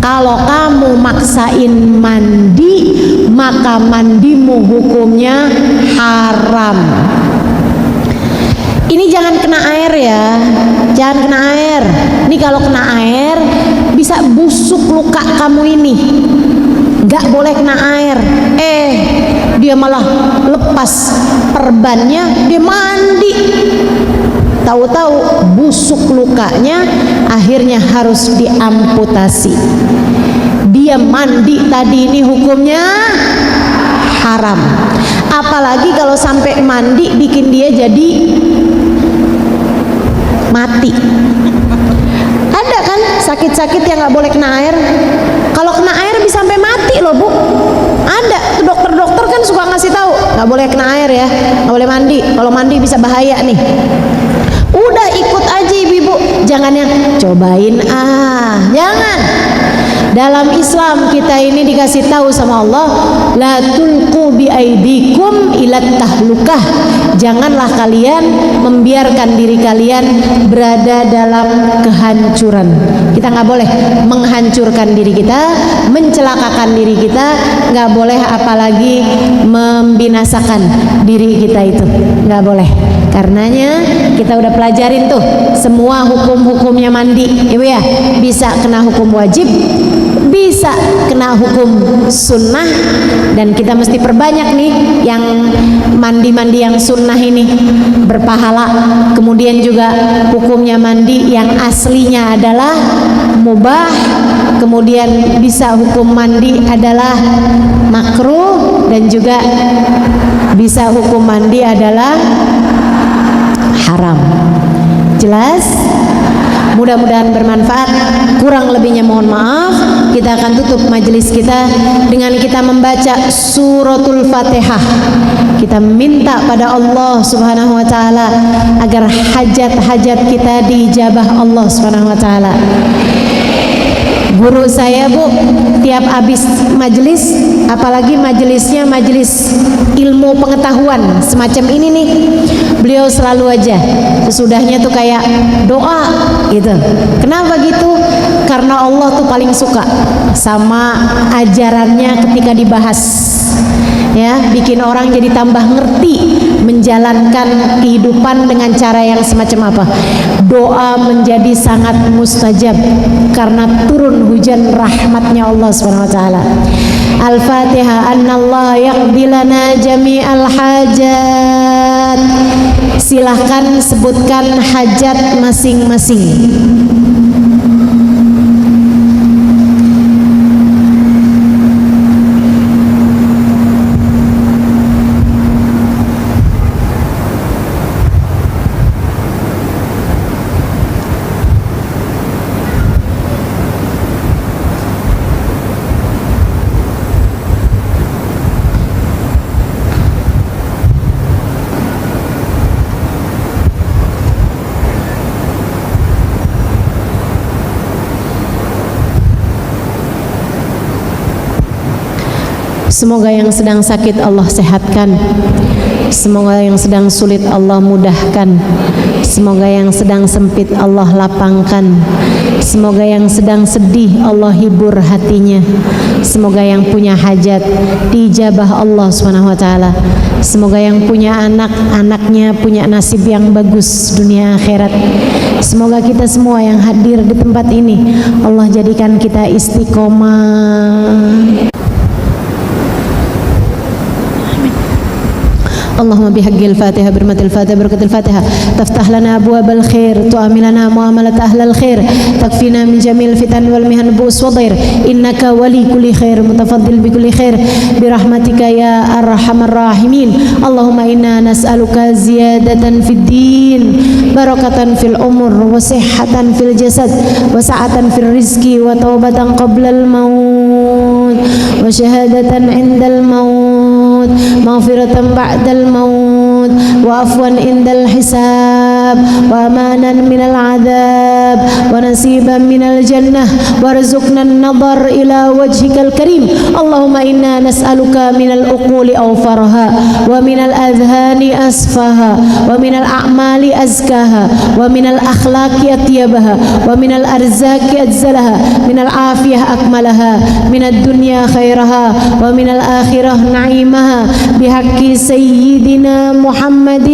Kalau kamu maksain mandi, maka mandimu hukumnya haram. Ini jangan kena air ya, jangan kena air. Ini kalau kena air bisa busuk luka kamu ini. Nggak boleh kena air. dia malah lepas perbannya, dia mandi. Tahu-tahu busuk lukanya, akhirnya harus diamputasi. Dia mandi tadi ini hukumnya haram. Apalagi kalau sampai mandi bikin dia jadi mati. Ada kan sakit-sakit yang nggak boleh kena air. Kalau kena air bisa sampai mati loh Bu. Ada dokter-dokter kan suka ngasih tahu nggak boleh kena air ya, nggak boleh mandi. Kalau mandi bisa bahaya nih. Udah ikut aja ibu-ibu, jangan yang cobain jangan. Dalam Islam kita ini dikasih tahu sama Allah, la tulqu bi aidikum ila tahlukah. Janganlah kalian membiarkan diri kalian berada dalam kehancuran. Kita nggak boleh menghancurkan diri kita, mencelakakan diri kita, nggak boleh apalagi membinasakan diri kita, itu nggak boleh. Karenanya kita udah pelajarin tuh semua hukum-hukumnya mandi, ibu ya. Bisa kena hukum wajib, bisa kena hukum sunnah, dan kita mesti perbanyak nih yang mandi-mandi yang sunnah ini berpahala. Kemudian juga hukumnya mandi yang aslinya adalah mubah, kemudian bisa hukum mandi adalah makruh, dan juga bisa hukum mandi adalah haram. Jelas? Mudah-mudahan bermanfaat. Kurang lebihnya mohon maaf. Kita akan tutup majelis kita dengan kita membaca suratul Fatihah. Kita minta pada Allah Subhanahu wa taala agar hajat-hajat kita diijabah Allah Subhanahu wa taala. Guru saya Bu, tiap habis majelis, apalagi majelisnya majelis ilmu pengetahuan semacam ini nih, beliau selalu aja sesudahnya tuh kayak doa gitu. Kenapa gitu? Karena Allah tuh paling suka sama ajarannya ketika dibahas, ya, bikin orang jadi tambah ngerti menjalankan kehidupan dengan cara yang semacam apa. Doa menjadi sangat mustajab karena turun hujan rahmatnya Allah Subhanahu wa taala. Al-Fatihah. Annallaha yaqdi lana jami'al hajat. Silahkan sebutkan hajat masing-masing. Semoga yang sedang sakit Allah sehatkan. Semoga yang sedang sulit Allah mudahkan. Semoga yang sedang sempit Allah lapangkan. Semoga yang sedang sedih Allah hibur hatinya. Semoga yang punya hajat diijabah Allah Subhanahu wa taala. Semoga yang punya anak, anaknya punya nasib yang bagus dunia akhirat. Semoga kita semua yang hadir di tempat ini Allah jadikan kita istiqomah. اللهم بحق الفاتحة برمة الفاتحة بركة الفاتحة تفتح لنا أبواب الخير تعامل لنا معاملة أهل الخير تكفينا من جميع الفتن والمهن بؤس وضير إنك ولي كل خير متفضل بكل خير برحمتك يا أرحم الراحمين اللهم إنا نسألك زيادة في الدين بركة في العمر وصحة في الجسد وسعة في الرزق وتوبة قبل الموت وشهادة عند الموت مغفرة بعد الموت وعفوا عند الحساب وأمانا من العذاب ونصيبا من الجنة وارزقنا النظر إلى وجهك الكريم اللهم إنا نسألك من العقول أوفرها ومن الأذهان أسفها ومن الأعمال أزكاها ومن الأخلاق أطيبها ومن الأرزاق أجزلها من العافية أكملها من الدنيا خيرها ومن الآخرة نعيمها بحق سيدنا محمد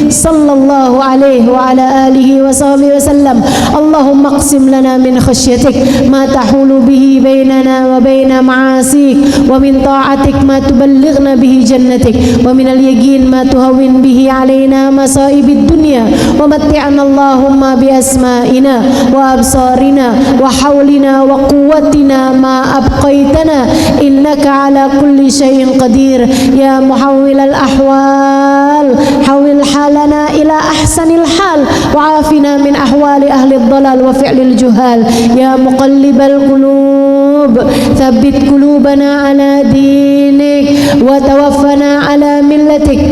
صلى الله عليه عليه وعلى آله وصحبه وسلم. اللهم اقسم لنا من خشيتك ما تحول به بيننا وبين معاصيك، ومن طاعتك ما تبلغنا به جنتك، ومن اليقين ما تهون به علينا مصائب الدنيا، ومتعنا اللهم بأسمائنا وأبصارنا وحولنا وقوتنا ما أبقيتنا، إنك على كل شيء قدير. يا محول الأحوال حول حالنا إلى أحسن الحال، وعافنا من أحوال أهل الضلال وفعل الجهال. يا مقلب القلوب ثبت قلوبنا على دينك وتوفنا على ملتك.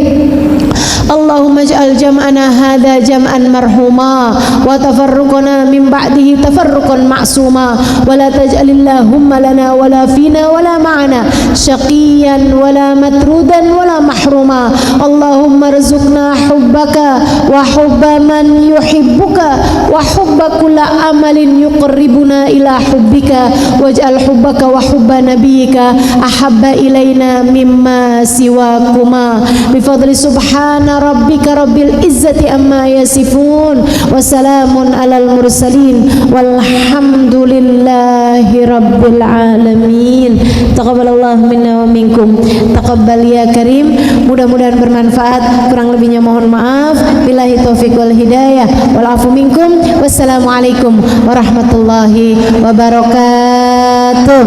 اللهم اجعل جمعنا هذا جمعا مرحوما، وتفرقنا من بعده تفرقا معصوما، ولا تجعل اللهم لنا ولا فينا ولا معنا شقيا ولا مطرودا ولا محروما. اللهم ارزقنا حبك وحب من يحبك وحب كل عمل يقربنا إلى حبك، واجعل حبك وحب نبيك أحب إلينا مما سواكما، بفضل سبحان ربك رب العزة أما يصفون، وسلام على المرسلين، والحمد لله رب العالمين. Taqabbalallahu minna wa minkum. Taqabbal ya karim. Mudah-mudahan bermanfaat. Kurang lebihnya mohon maaf. Billahi taufiq wal hidayah. Wal afu minkum. Wassalamualaikum warahmatullahi wabarakatuh.